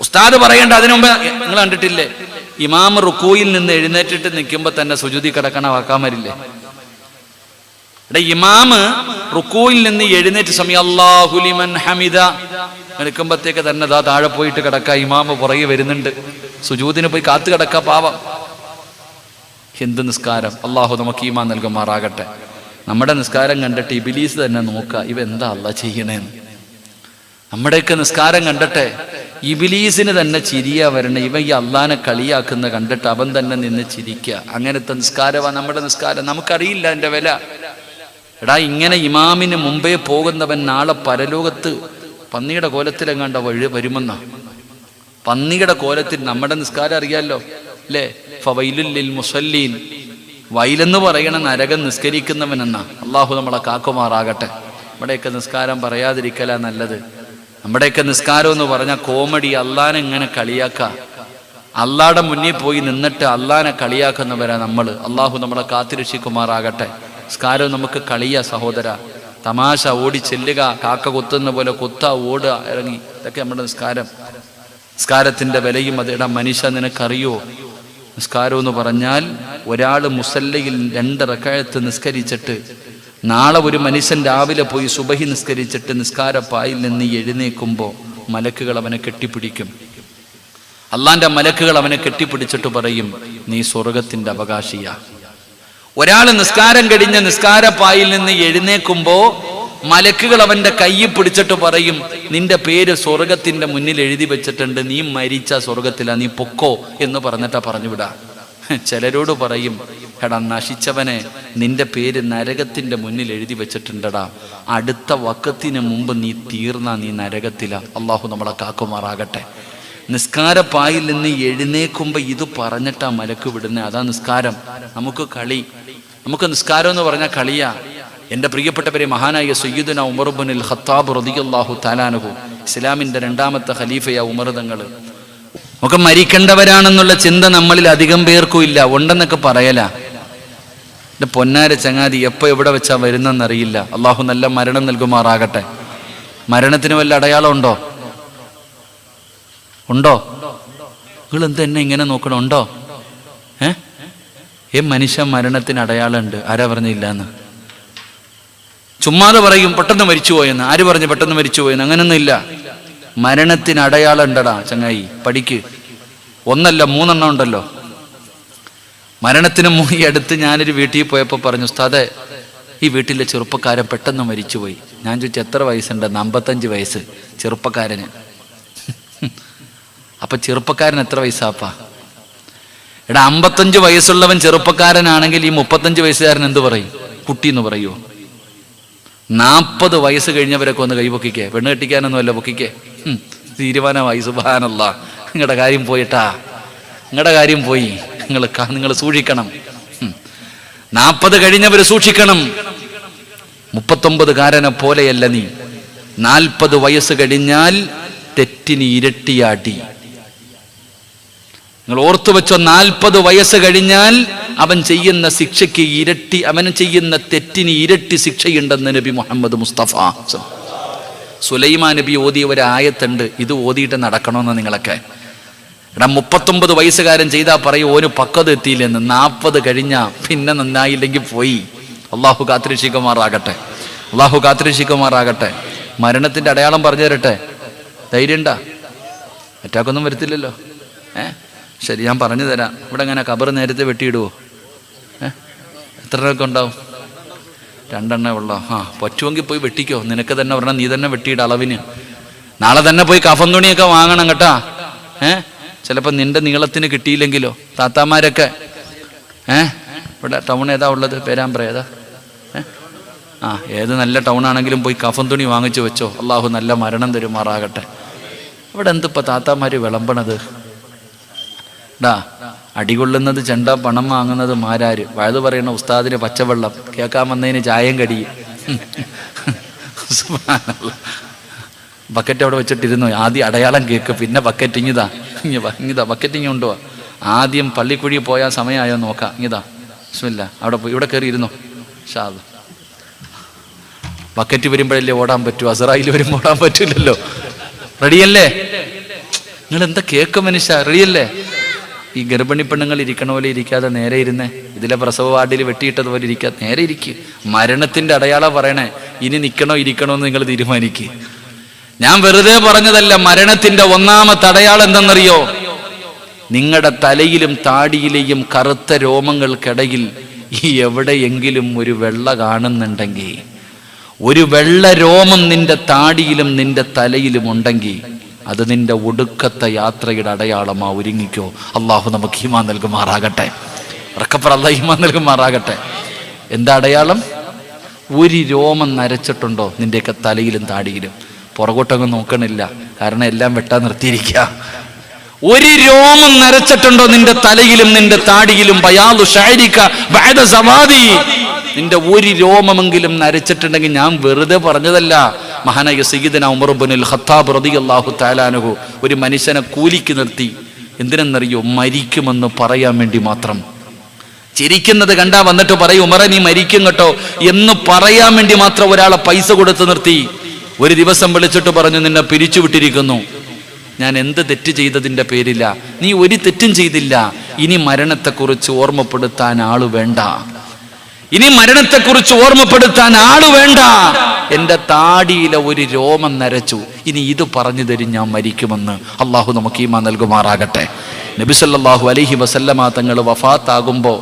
[SPEAKER 2] ഉസ്താദ് പറയേണ്ട അതിനു മുമ്പേ. നിങ്ങൾ കണ്ടിട്ടില്ലേ, ഇമാമ് റുക്കൂയിൽ നിന്ന് എഴുന്നേറ്റിട്ട് നിൽക്കുമ്പോൾ തന്നെ സുജൂദി കിടക്കണ വാക്കാമരില്ലേ? ഇമാമ് റുക്കൂയിൽ നിന്ന് എഴുന്നേറ്റ് സമയം അല്ലാഹു ലിമൻ ഹമിദ നിൽക്കുമ്പോഴത്തേക്ക് തന്നെ താഴെ പോയിട്ട് കിടക്ക. ഇമാമ് പുറകെ വരുന്നുണ്ട്, സുജൂദിന് പോയി കാത്തു കിടക്ക പാവം. എന്ത് നിസ്കാരം! അള്ളാഹു നമുക്ക് ഈമാൻ നൽകുമാറാകട്ടെ. നമ്മുടെ നിസ്കാരം കണ്ടിട്ട് ഇബ്ലീസ് തന്നെ നോക്കുക, ഇവ എന്താ അള്ളാഹ് ചെയ്യണേന്ന്. നമ്മുടെയൊക്കെ നിസ്കാരം കണ്ടിട്ടെ ഇബ്ലീസിന് തന്നെ ചിരിയാ വരണേ. ഇവ ഈ അള്ളാനെ കളിയാക്കുന്ന കണ്ടിട്ട് അവൻ തന്നെ നിന്ന് ചിരിക്കുക. അങ്ങനത്തെ നിസ്കാരമാണ് നമ്മുടെ നിസ്കാരം. നമുക്കറിയില്ല എൻ്റെ വില. എടാ, ഇങ്ങനെ ഇമാമിന് മുമ്പേ പോകുന്നവൻ നാളെ പരലോകത്ത് പന്നിയുടെ കോലത്തിലെങ്ങാണ്ട വഴി വരുമെന്ന. പന്നിയുടെ കോലത്തിൽ നമ്മുടെ നിസ്കാരം അറിയാലോ അല്ലേ? ഫവൈലുൽ ലിൽ മുസല്ലീൻ, വൈലെന്ന് പറയണ നരകം നിസ്കരിക്കുന്നവനെന്നാ. അള്ളാഹു നമ്മളെ കാക്കുമാറാകട്ടെ. നമ്മുടെയൊക്കെ നിസ്കാരം പറയാതിരിക്കല നല്ലത്. നമ്മുടെയൊക്കെ നിസ്കാരം എന്ന് പറഞ്ഞാൽ കോമഡി. അള്ളാനെ ഇങ്ങനെ കളിയാക്ക, അള്ളാടെ മുന്നിൽ പോയി നിന്നിട്ട് അള്ളാനെ കളിയാക്കുന്നവരാ നമ്മൾ. അള്ളാഹു നമ്മളെ കാത്തിരക്ഷിക്കുമാറാകട്ടെ. നിസ്കാരം നമുക്ക് കളിയാ സഹോദര, തമാശ, ഓടി ചെല്ലുക, കാക്ക കൊത്തുന്ന പോലെ കൊത്താ, ഓടുക, ഇറങ്ങി. ഇതൊക്കെ നമ്മുടെ നിസ്കാരം. നിസ്കാരത്തിൻ്റെ വിലയും അതിടാ. മനുഷ്യ, നിനക്കറിയോ നിസ്കാരം എന്ന് പറഞ്ഞാൽ? ഒരാൾ മുസല്ലയിൽ 2 റക്അത്ത് നിസ്കരിച്ചിട്ട് നാളെ ഒരു മനുഷ്യൻ രാവിലെ പോയി സുബഹി നിസ്കരിച്ചിട്ട് നിസ്കാരപ്പായിൽ നിന്ന് എഴുന്നേൽക്കുമ്പോൾ മലക്കുകൾ അവനെ കെട്ടിപ്പിടിക്കും. അള്ളാന്റെ മലക്കുകൾ അവനെ കെട്ടിപ്പിടിച്ചിട്ട് പറയും, നീ സ്വർഗത്തിന്റെ അവകാശിയാ. ഒരാൾ നിസ്കാരം കഴിഞ്ഞ നിസ്കാരപ്പായിൽ നിന്ന് എഴുന്നേൽക്കുമ്പോൾ മലക്കുകൾ അവന്റെ കയ്യിൽ പിടിച്ചിട്ട് പറയും, നിന്റെ പേര് സ്വർഗത്തിന്റെ മുന്നിൽ എഴുതി വെച്ചിട്ടുണ്ട്, നീ മരിച്ച സ്വർഗത്തിലാ, നീ പൊക്കോ എന്ന് പറഞ്ഞിട്ടാ പറഞ്ഞുവിടാ. ചിലരോട് പറയും, എടാ നശിച്ചവനെ, നിന്റെ പേര് നരകത്തിന്റെ മുന്നിൽ എഴുതി വെച്ചിട്ടുണ്ടടാ, അടുത്ത വക്കത്തിന് മുമ്പ് നീ തീർന്ന നീ നരകത്തിലാ. അള്ളാഹു നമ്മളെ കാക്കുമാറാകട്ടെ. നിസ്കാരപ്പായിൽ നിന്ന് എഴുന്നേക്കുമ്പോ ഇത് പറഞ്ഞിട്ടാ മലക്ക് വിടുന്നത്. അതാ നിസ്കാരം. നമുക്ക് കളി. നമുക്ക് നിസ്കാരം എന്ന് പറഞ്ഞാൽ കളിയാ. എൻ്റെ പ്രിയപ്പെട്ടവരെ, മഹാനായ സയ്യിദുന ഉമർ ഇബ്നുൽ ഖത്താബ് റളിയല്ലാഹു തആല അൻഹു, ഇസ്ലാമിൻ്റെ 2ാമത്തെ ഖലീഫയാ ഉമർ തങ്ങൾ. നമുക്ക് മരിക്കേണ്ടവരാണെന്നുള്ള ചിന്ത നമ്മളിൽ അധികം പേർക്കും ഇല്ല. ഉണ്ടെന്നൊക്കെ പറയല. എൻ്റെ പൊന്നാര ചങ്ങാതി, എപ്പോൾ എവിടെ വെച്ചാ വരുന്നെന്നറിയില്ല. അള്ളാഹു നല്ല മരണം നൽകുമാറാകട്ടെ. മരണത്തിന് വല്ല അടയാളം ഉണ്ടോ? ഉണ്ടോ? നിങ്ങൾ എന്ത് എന്നെ ഇങ്ങനെ നോക്കണം? ഉണ്ടോ? മനുഷ്യ മരണത്തിന് അടയാളമുണ്ട്. ആരാ പറഞ്ഞില്ല എന്ന്? ചുമ്മാതെ പറയും പെട്ടെന്ന് മരിച്ചുപോയെന്ന്. ആര് പറഞ്ഞു പെട്ടെന്ന് മരിച്ചുപോയെന്ന്? അങ്ങനൊന്നും ഇല്ല. മരണത്തിന് അടയാളം ഉണ്ടടാ ചങ്ങായി, പഠിക്ക്. 1 അല്ല 3 എണ്ണം ഉണ്ടല്ലോ. മരണത്തിന് ഈ അടുത്ത് ഞാനൊരു വീട്ടിൽ പോയപ്പോൾ പറഞ്ഞു, ഉസ്താദേ, ഈ വീട്ടിലെ ചെറുപ്പക്കാരൻ പെട്ടെന്ന് മരിച്ചുപോയി. ഞാൻ ചോദിച്ചു, എത്ര വയസ്സുണ്ട്? 55 വയസ്സ് ചെറുപ്പക്കാരന്. അപ്പൊ ചെറുപ്പക്കാരൻ എത്ര വയസ്സാപ്പാ? എടാ, 55 വയസ്സുള്ളവൻ ചെറുപ്പക്കാരനാണെങ്കിൽ ഈ 35 വയസ്സുകാരൻ എന്ത് പറയും? കുട്ടി എന്ന് പറയുമോ? 40 വയസ്സ് കഴിഞ്ഞവരൊക്കെ ഒന്ന് കൈപൊക്കിക്കേ. പെണ്ണ് കെട്ടിക്കാനൊന്നും അല്ല, പൊക്കിക്കേ. തീരുമാനമായി. സുബ്ഹാനല്ലാഹ്. നിങ്ങളുടെ കാര്യം പോയിട്ടാ, നിങ്ങളുടെ കാര്യം പോയി. നിങ്ങൾ സൂക്ഷിക്കണം. 40 കഴിഞ്ഞവർ സൂക്ഷിക്കണം. 39കാരനെ പോലെയല്ല നീ. 40 വയസ്സ് കഴിഞ്ഞാൽ തെറ്റിന് ഇരട്ടിയാടി. നിങ്ങൾ ഓർത്തു വെച്ചോ, 40 വയസ്സ് കഴിഞ്ഞാൽ അവൻ ചെയ്യുന്ന ശിക്ഷയ്ക്ക് ഇരട്ടി, അവൻ ചെയ്യുന്ന തെറ്റിന് ഇരട്ടി ശിക്ഷയുണ്ടെന്ന് നബി മുഹമ്മദ് മുസ്തഫ. സുലൈമാൻ നബി ഓതിയ ഒരു ആയത്തുണ്ട്, ഇത് ഓതിയിട്ട് നടക്കണമെന്ന് നിങ്ങളൊക്കെ. എടാ, 39 വയസ്സുകാരൻ ചെയ്താൽ പറയും ഓന് പക്വത എത്തിയില്ലെന്ന്. 40 കഴിഞ്ഞാ പിന്നെ നന്നായില്ലെങ്കിൽ പോയി. അള്ളാഹു കാത്തിരക്ഷിക്കുമാറാകട്ടെ. അള്ളാഹു കാത്തിരക്ഷിക്കുമാറാകട്ടെ. മരണത്തിന്റെ അടയാളം പറഞ്ഞു തരട്ടെ? ധൈര്യണ്ടാ? അറ്റാക്കൊന്നും വരത്തില്ലല്ലോ. ശരി, ഞാൻ പറഞ്ഞു തരാം. ഇവിടെ എങ്ങനെ കബർ നേരത്തെ വെട്ടിയിടുവോ? എത്ര എണ്ണമൊക്കെ ഉണ്ടാവും? 2 എണ്ണേ ഉള്ളോ? പറ്റുമെങ്കിൽ പോയി വെട്ടിക്കോ. നിനക്ക് തന്നെ പറഞ്ഞാൽ നീ തന്നെ വെട്ടിയിട അളവിന്. നാളെ തന്നെ പോയി കഫൻ തുണിയൊക്കെ വാങ്ങണം കേട്ടാ. ചിലപ്പോൾ നിന്റെ നീളത്തിന് കിട്ടിയില്ലെങ്കിലോ. താത്താമാരൊക്കെ ഇവിടെ ടൗൺ ഏതാ ഉള്ളത്? പേരാമ്പ്ര ഏതാ? ഏത് നല്ല ടൗൺ ആണെങ്കിലും പോയി കഫൻ തുണി വാങ്ങിച്ചു വെച്ചോ. അള്ളാഹു നല്ല മരണം തരുമാറാകട്ടെ. ഇവിടെ എന്തിപ്പോൾ താത്താമാര് വിളമ്പണത്? അടികൊള്ളുന്നത് ചെണ്ട, പണം വാങ്ങുന്നത് മാരാര്. വഴുത് പറയുന്ന ഉസ്താദിന് പച്ചവെള്ളം, കേൾക്കാൻ വന്നതിന് ചായം കടിയും. ബക്കറ്റ് അവിടെ വെച്ചിട്ടിരുന്നു. ആദ്യം അടയാളം കേക്ക്, പിന്നെ ബക്കറ്റ് ഇങ്ങിതാ ബക്കറ്റ് ഇങ്ങി കൊണ്ടുപോവാ. ആദ്യം പള്ളിക്കുഴി പോയാൽ സമയമായോ നോക്കാം. ഇങ്ങിതാ ബിസ്മില്ല, അവിടെ പോയി ഇവിടെ കയറി ഇരുന്നു. ഷാദ് ബക്കറ്റ് വരുമ്പോഴല്ലേ ഓടാൻ പറ്റൂ. അസറായിൽ വരുമ്പോൾ ഓടാൻ പറ്റൂലല്ലോ. റെഡിയല്ലേ? നിങ്ങൾ എന്താ കേക്ക് മനുഷ്യ? റെഡിയല്ലേ? ഈ ഗർഭിണി പെണ്ണുങ്ങൾ ഇരിക്കണ പോലെ ഇരിക്കാതെ നേരെ ഇരുന്നേ. ഇതിലെ പ്രസവ വാർഡിൽ വെട്ടിയിട്ടതുപോലെ ഇരിക്കാതെ നേരെ ഇരിക്കുക. മരണത്തിന്റെ അടയാളം പറയണേ. ഇനി നിൽക്കണോ ഇരിക്കണോ എന്ന് നിങ്ങൾ തീരുമാനിക്കുക. ഞാൻ വെറുതെ പറഞ്ഞതല്ല. മരണത്തിന്റെ 1ാമത്തെ അടയാളം എന്തെന്നറിയോ? നിങ്ങളുടെ തലയിലും താടിയിലെയും കറുത്ത രോമങ്ങൾക്കിടയിൽ എവിടെയെങ്കിലും ഒരു വെള്ള കാണുന്നുണ്ടെങ്കിൽ, ഒരു വെള്ള രോമം നിന്റെ താടിയിലും നിന്റെ തലയിലും ഉണ്ടെങ്കിൽ അത് നിന്റെ ഒടുക്കത്തെ യാത്രയുടെ അടയാളമാ. ഒരുങ്ങിക്കോ. അള്ളാഹു നമുക്ക് ഈമാൻ നൽകുമാറാകട്ടെ. ഉറക്കപ്പറ അല്ലാഹു ഈമാൻ നൽകുമാറാകട്ടെ. എന്താ അടയാളം? ഒരു രോമം നരച്ചിട്ടുണ്ടോ നിന്റെയൊക്കെ തലയിലും താടിയിലും? പുറകോട്ടൊന്നും നോക്കണില്ല, കാരണം എല്ലാം വെട്ടാൻ നിർത്തിയിരിക്കുക. ഒരു രോമം നരച്ചിട്ടുണ്ടോ നിന്റെ തലയിലും നിന്റെ താടിയിലും? ബയാദു ശഅരിക ബഅദ സവാദി. നിന്റെ ഒരു രോമമെങ്കിലും നരച്ചിട്ടുണ്ടെങ്കിൽ, ഞാൻ വെറുതെ പറഞ്ഞതല്ല. മഹാനായ സയ്യിദന ഉമർ ഇബ്നുൽ ഖത്താബ് റളിയല്ലാഹു തആല അൻഹു ഒരു മനുഷ്യനെ കൂലിക്ക് നിർത്തി. എന്തിനെന്നറിയോ? മരിക്കുമെന്ന് പറയാൻ വേണ്ടി മാത്രം. ചിരിക്കുന്നത് കണ്ടാ വന്നിട്ട് പറയും, ഉമറെ നീ മരിക്കും കേട്ടോ എന്ന് പറയാൻ വേണ്ടി മാത്രം ഒരാളെ പൈസ കൊടുത്ത് നിർത്തി. ഒരു ദിവസം വിളിച്ചിട്ട് പറഞ്ഞു, നിന്നെ പിരിച്ചുവിട്ടിരിക്കുന്നു. ഞാൻ എന്ത് തെറ്റ് ചെയ്തതിൻ്റെ പേരില്ല. നീ ഒരു തെറ്റും ചെയ്തില്ല. ഇനി മരണത്തെക്കുറിച്ച് ഓർമ്മപ്പെടുത്താൻ ആള് വേണ്ട. ഇനി മരണത്തെക്കുറിച്ച് ഓർമ്മപ്പെടുത്താൻ ആള് വേണ്ട. എൻ്റെ താടിയിലെ ഒരു രോമം നരച്ചു, ഇനി ഇത് പറഞ്ഞു തരും ഞാൻ മരിക്കുമെന്ന്. അള്ളാഹു നമുക്ക് ഈമാൻ നൽകുമാറാകട്ടെ. നബി സല്ലല്ലാഹു അലൈഹി വസല്ലമ തങ്ങൾ വഫാത്താകുമ്പോൾ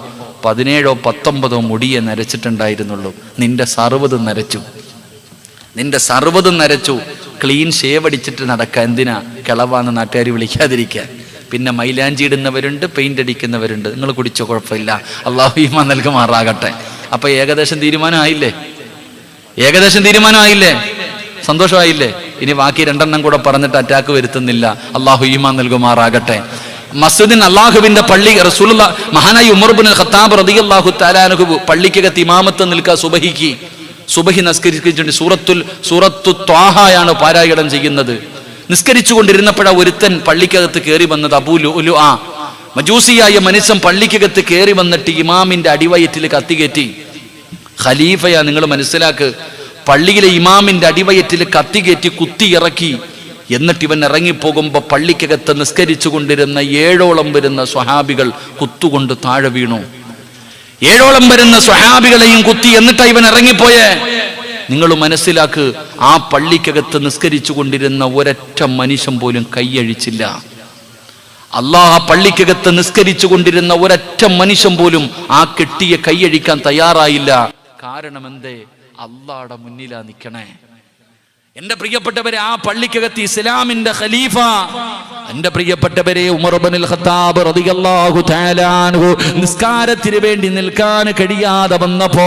[SPEAKER 2] 17 or 19 മുടിയെ നരച്ചിട്ടുണ്ടായിരുന്നുള്ളൂ. നിന്റെ 60 നരച്ചു. നിന്റെ 60 നരച്ചു. ക്ലീൻ ഷേവ് അടിച്ചിട്ട് നടക്കുക. എന്തിനാ? കിളവാന്ന് നാട്ടുകാർ വിളിക്കാതിരിക്കാൻ. പിന്നെ മൈലാഞ്ചി ഇടുന്നവരുണ്ട്, പെയിന്റ് അടിക്കുന്നവരുണ്ട്. നിങ്ങൾ കുടിച്ചോ, കുഴപ്പമില്ല. അള്ളാഹു ഈമാൻ നൽകുമാറാകട്ടെ. അപ്പൊ ഏകദേശം തീരുമാനമായില്ലേ? ഏകദേശം തീരുമാനമായില്ലേ? സന്തോഷമായില്ലേ? ഇനി ബാക്കി 2 എണ്ണം കൂടെ പറഞ്ഞിട്ട് അറ്റാക്ക് വരുത്തുന്നില്ല. അള്ളാഹു ഈമാൻ നൽകുമാറാകട്ടെ. മസ്ജിദിൻ അള്ളാഹുവിന്റെ പള്ളി റസൂലുള്ളാഹി മഹാനായ ഉമർ ഇബ്നുൽ ഖത്താബ് റളിയല്ലാഹു തആല അൻഹു പള്ളിക്കകത്ത് ഇമാമത്ത് നിൽക്കുക. സുബഹി നിസ്കരിച്ചിട്ട് സൂറത്തു ത്വാഹയാണ് പാരായണം ചെയ്യുന്നത്. നിസ്കരിച്ചു കൊണ്ടിരുന്നപ്പോഴാണ് ഒരുത്തൻ പള്ളിക്കകത്ത് കയറി വന്നത്. അബൂ ലുഅ മജൂസിയായ മനുഷ്യൻ പള്ളിക്കകത്ത് കയറി വന്നിട്ട് ഇമാമിന്റെ അടിവയറ്റിൽ കത്തികേറ്റി. ഖലീഫയാ, നിങ്ങൾ മനസ്സിലാക്ക്. പള്ളിയിലെ ഇമാമിന്റെ അടിവയറ്റിൽ കത്തികേറ്റി കുത്തി ഇറക്കി. എന്നിട്ട് ഇവൻ ഇറങ്ങിപ്പോകുമ്പോ പള്ളിക്കകത്ത് നിസ്കരിച്ചു കൊണ്ടിരുന്ന 7ഓളം വരുന്ന സ്വഹാബികൾ കുത്തുകൊണ്ട് താഴെ വീണു. 7ഓളം വരുന്ന സ്വഹാബികളെയും കുത്തി. എന്നിട്ടാ ഇവൻ ഇറങ്ങിപ്പോയേ. നിങ്ങൾ മനസ്സിലാക്ക്, ആ പള്ളിക്കകത്ത് നിസ്കരിച്ചു കൊണ്ടിരുന്ന ഒരൊറ്റ മനുഷ്യൻ പോലും കൈയഴിച്ചില്ല. അല്ലാഹ് പള്ളിക്കകത്ത് നിസ്കരിച്ചു കൊണ്ടിരുന്ന ഒരൊറ്റ മനുഷ്യൻ പോലും ആ കെട്ടിയെ കൈയഴിക്കാൻ തയ്യാറായില്ല. കാരണം എന്തേ? അല്ലാഹുടെ മുന്നിലാ നിൽക്കണേ. എന്റെ പ്രിയപ്പെട്ടവരെ, ആ പള്ളിക്കകത്ത് ഇസ്ലാമിന്റെ ഖലീഫ, എന്റെ പ്രിയപ്പെട്ടവരെ, ഉമർ ഇബ്നുൽ ഖത്താബ് റളിയല്ലാഹു തആല അൻഹു നിസ്കാരത്തിന് വേണ്ടി നിൽക്കാൻ കഴിയാതെ വന്നപ്പോ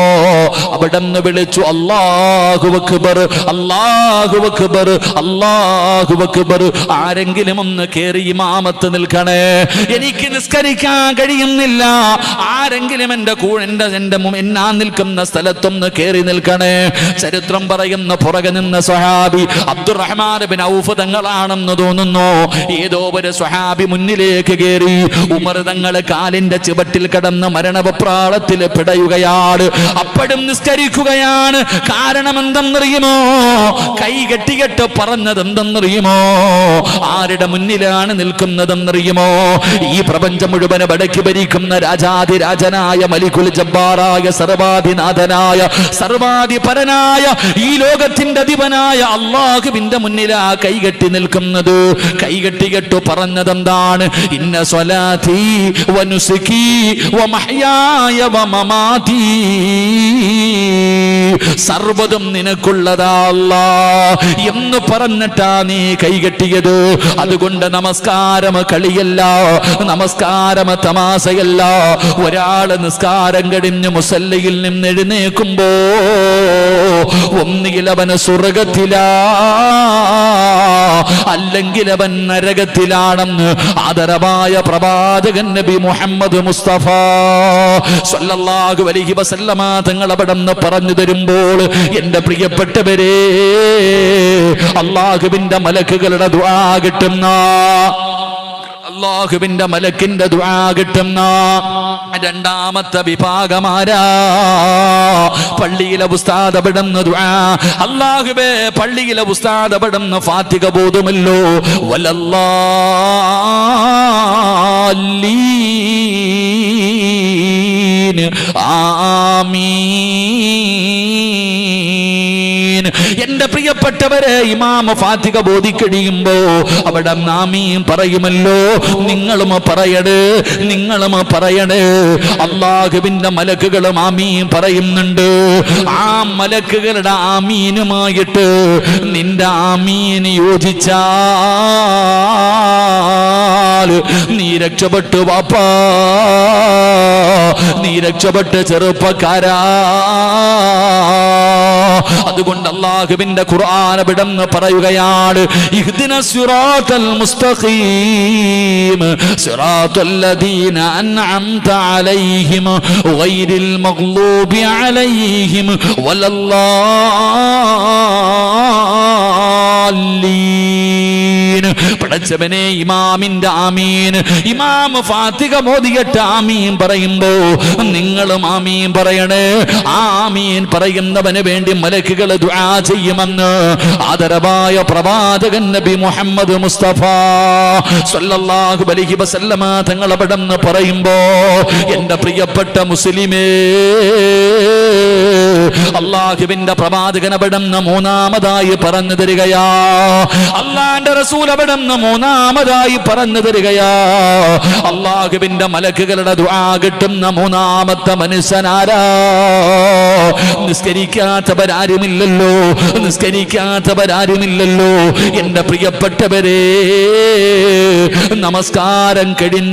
[SPEAKER 2] അവിടെന്ന് വിളിച്ചു, അല്ലാഹു അക്ബർ, അല്ലാഹു അക്ബർ, അല്ലാഹു അക്ബർ. ആരെങ്കിലും ഒന്ന് കേറി ഇമാമത്ത് നിൽക്കണേ, എനിക്ക് നിസ്കരിക്കാൻ കഴിയുന്നില്ല. ആരെങ്കിലും എന്റെ കൂടെ ഞാൻ നിൽക്കുന്ന സ്ഥലത്തൊന്ന് കേറി നിൽക്കണേ. ചരിത്രം പറയുന്ന പുറകെ നിന്ന സ്വഹാബി അബ്ദുറഹ്മാൻ ബിൻ ഔഫ് തങ്ങളാണെന്ന് തോന്നുന്നു. ഏതോ ഒരു സ്വഹാബി മുന്നിലേക്ക് കയറി. ഉമർ തങ്ങള് കാലിന്റെ ചുവട്ടിൽ കിടന്ന് മരണവെപ്രാളത്തിൽ പിടയുകയാണ്. അപ്പോഴും നിസ്കരിക്കുകയാണ്. കാരണം എന്തെന്നറിയുമോ? കൈ കെട്ടികെട്ട് പറഞ്ഞത് എന്തെന്നറിയുമോ? ആരുടെ മുന്നിലാണ് നിൽക്കുന്നതെന്നറിയുമോ? ഈ പ്രപഞ്ചം മുഴുവൻ വടക്കി ഭരിക്കുന്ന രാജാതിരാജനായ മലികുൽ ജബ്ബാറായ സർവാധിനാഥനായ സർവാധിപരനായ ഈ ലോകത്തിന്റെ അധിപനായ അല്ലാഹുവിന്റെ മുന്നിലാ കൈകെട്ടി നിൽക്കുന്നത്. കൈകെട്ടികെട്ടു പറഞ്ഞതെന്താണ്? ഇന്ന സ്വലാത്തി വനുസുകി വമഹ്യായ വമമാതി, സർവ്വതും നിനക്കുള്ളതാ അല്ലാഹ് എന്ന് പറഞ്ഞിട്ടാ നീ കൈകെട്ടിയത്. അതുകൊണ്ട് നമസ്കാരം കളിയല്ല, നമസ്കാരം തമാശയല്ല. ഒരാള് നിസ്കാരം കഴിഞ്ഞ് മുസല്ലയിൽ നിന്ന് എഴുന്നേക്കുമ്പോ ഒന്നുകിൽ അവന് സ്വർഗത്തിലാ, അല്ലെങ്കിൽ അവൻ നരകത്തിലാണെന്ന് ആദരവായ പ്രവാചകൻ നബി മുഹമ്മദ് മുസ്തഫ സ്വല്ലല്ലാഹു അലൈഹി വസല്ലമ തങ്ങൾ അവിടെന്ന് പറഞ്ഞു തരുമ്പോൾ, എന്റെ പ്രിയപ്പെട്ടവരെ, അല്ലാഹുവിന്റെ മലക്കുകളുടെ ദുആ കിട്ടുന്ന, അല്ലാഹുവിന്റെ മലക്കിന്റെ ദുആ കിട്ടുന്ന രണ്ടാമത്തെ വിഭാഗമാരാ? പള്ളിയിലെ ഉസ്താദ് അവിടുന്ന് ദുആ. അല്ലാഹുവേ, പള്ളിയിലെ ഉസ്താദ് അവിടുന്ന് ഫാത്തിഹ ബോധമല്ലോ. വലല്ലാലീൻ ആമീൻ. എന്റെ പ്രിയ പ്രിയപ്പെട്ടവരെ, ഇമാം ഫാത്തിഹ ബോധിക്കഴിയുമ്പോ അവിടെ ആമീൻ പറയുമല്ലോ. നിങ്ങളും പറയണേ, നിങ്ങളും പറയണേ. അല്ലാഹുവിന്റെ മലക്കുകളും ആമീൻ പറയുന്നുണ്ട്. ആ മലക്കുകളുടെ ആമീനുമായിട്ട് നിന്റെ ആമീൻ യോജിച്ചാൽ നീ രക്ഷപ്പെട്ടു വാപ്പാ, നീ രക്ഷപ്പെട്ട് ചെറുപ്പക്കാരാ. അതുകൊണ്ട് അല്ലാഹുവിന്റെ ഖുർആൻ വിടന്ന് പറയുകയാണ്, ഇഹ്ദിനസ് സിറാത്തൽ മുസ്തഖീം സിറാത്തൽ ലദീന അൻഅംത അലൈഹിം ഗൈറിൽ മഗ്ലൂബി അലൈഹിം വലല്ലാലീൻ. പടച്ചവനെ, ഇമാമിന്റെ ആമീൻ, ഇമാം ഫാത്തിഹ മോദിയിട്ട് ആമീൻ പറയുമ്പോ നിങ്ങളും ആമീൻ പറയണേ. ആമീൻ പറയുന്നവന് വേണ്ടി മലക്കുകൾ ദുആ ചെയ്യുമെന്ന് ആദരവായ പ്രവാചകൻ നബി മുഹമ്മദ് മുസ്തഫ സല്ലല്ലാഹു അലൈഹി വസല്ലമ തങ്ങൾ അവിടെന്ന് പറയുമ്പോ, എന്റെ പ്രിയപ്പെട്ട മുസ്ലിമേ, അല്ലാഹുവിന്റെ പ്രവാചകൻ അവിടെന്ന് മൂന്നാമതായി പറഞ്ഞു തരികയാ, അല്ലാഹുവിന്റെ റസൂൽ അവിടെന്ന് മൂന്നാമതായി പറഞ്ഞു തരികയാ, അല്ലാഹുവിന്റെ മലക്കുകളുടെ ദുആ കിട്ടുന്ന മൂന്നാമത്തെ മനുഷ്യനാരാ? നിസ്കരിക്കാത്തവരാരുമില്ലല്ലോ, നിസ്കരിക്കാത്തവരാരുമില്ലല്ലോ. എന്റെ പ്രിയപ്പെട്ടവരെ, നമസ്കാരം കഴിഞ്ഞാൽ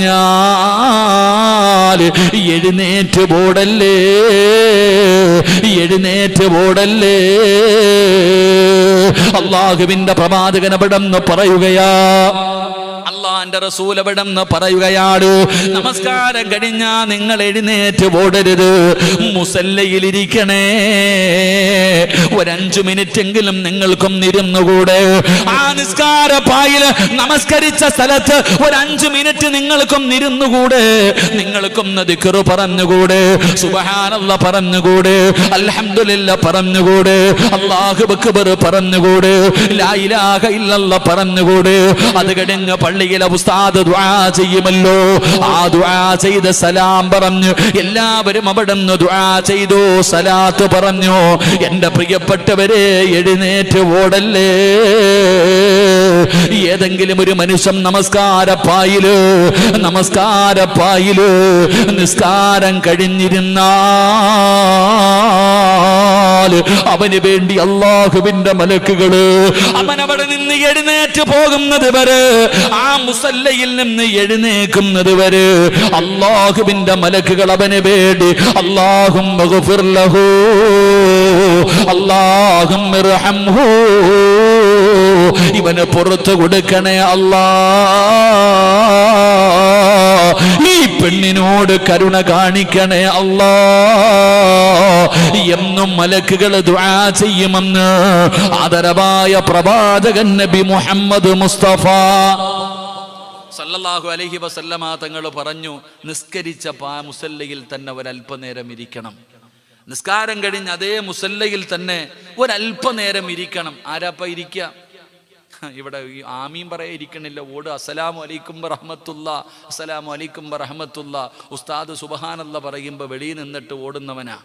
[SPEAKER 2] എഴുന്നേറ്റ് പോടല്ലേ, എഴുന്നേറ്റ് പോടല്ലേ. അല്ലാഹുവിന്റെ പ്രവാചകൻ അവിടെന്ന് പറയുകയാ, അല്ലാഹുവിന്റെ റസൂൽ അവിടെന്ന് പറയുകയാണ്, നമസ്കാരം കഴിഞ്ഞാ നിങ്ങൾ എഴുന്നേറ്റ് പോടരുത്, മുസല്ലയിലിരിക്കണേ. ഒരു 5 മിനിറ്റെങ്കിലും നിങ്ങൾക്കും ഇരുന്നുകൂടെ? ആ നിസ്കാര പായില് നമസ്കരിച്ച സ്ഥലത്ത് ഒരു 5 മിനിറ്റ് നിങ്ങൾക്കും ഇരുന്നുകൂടെ? നിങ്ങൾക്കും ദിക്ർ പറഞ്ഞുകൂടെ? സുബ്ഹാനല്ലാഹ് പറഞ്ഞുകൂടെ? അൽഹംദുലില്ലാഹ് പറഞ്ഞുകൂടെ? അല്ലാഹു അക്ബർ പറഞ്ഞുകൂടെ? ലാ ഇലാഹ ഇല്ലല്ലാഹ് പറഞ്ഞുകൂടെ? അത് കഴിഞ്ഞ് പള്ളിയിലെ ഉസ്താദ് ദുആ ചെയ്യുമല്ലോ. ആ ദുആ ചെയ്ത് സലാം പറഞ്ഞു എല്ലാവരും അവിടുന്ന് ദുആ ചെയ്തു, സലാത്ത് പറഞ്ഞു. എന്റെ പ്രിയപ്പെട്ടവരെ, എഴുന്നേറ്റ് ഓടല്ലേ. ഏതെങ്കിലും ഒരു മനുഷ്യൻ നമസ്കാരപ്പായില് നിസ്കാരം കഴിഞ്ഞിരുന്നാൽ അവന് വേണ്ടി അല്ലാഹുവിന്റെ മലക്കുകള് അവൻ അവിടെ നിന്ന് എഴുന്നേറ്റ് പോകുന്നത് വരെ, ആ മുസല്ലയിൽ നിന്ന് എഴുന്നേക്കുന്നത് വരെ അല്ലാഹുവിന്റെ മലക്കുകൾ അവന് വേണ്ടി അല്ലാഹുമ്മ ഗഫിർ ലഹു, അല്ലാഹുമ്മ ഇർഹംഹു, ഇവന് പുറത്തു കൊടുക്കണേ അല്ലാ, ഈ പെണ്ണിനോട് കരുണ കാണിക്കണേ അല്ലാ എന്നും മലക്കുകൾ ദുആ ചെയ്യുമെന്ന് ആദരവായ പ്രവാചകൻ നബി മുഹമ്മദ് മുസ്തഫ സല്ലല്ലാഹു അലൈഹി വസല്ലമ തങ്ങൾ പറഞ്ഞു, നിസ്കരിച്ച മുസല്ലയിൽ തന്നെ ഒരല്പനേരം ഇരിക്കണം. നിസ്കാരം കഴിഞ്ഞ് അതേ മുസല്ലയിൽ തന്നെ ഒരല്പനേരം ഇരിക്കണം. ആരാപ്പ ഇരിക്കുക? ഇവിടെ ആമീൻ പറയാ ഇരിക്കണില്ല, ഓട് അസ്സലാമു അലൈക്കും വറഹ്മത്തുള്ളാ, അസ്സലാമു അലൈക്കും വറഹ്മത്തുള്ളാ. ഉസ്താദ് സുബ്ഹാനല്ലാഹ് പറയുമ്പോൾ വെളിയിൽ നിന്നിട്ട് ഓടുന്നവനാ.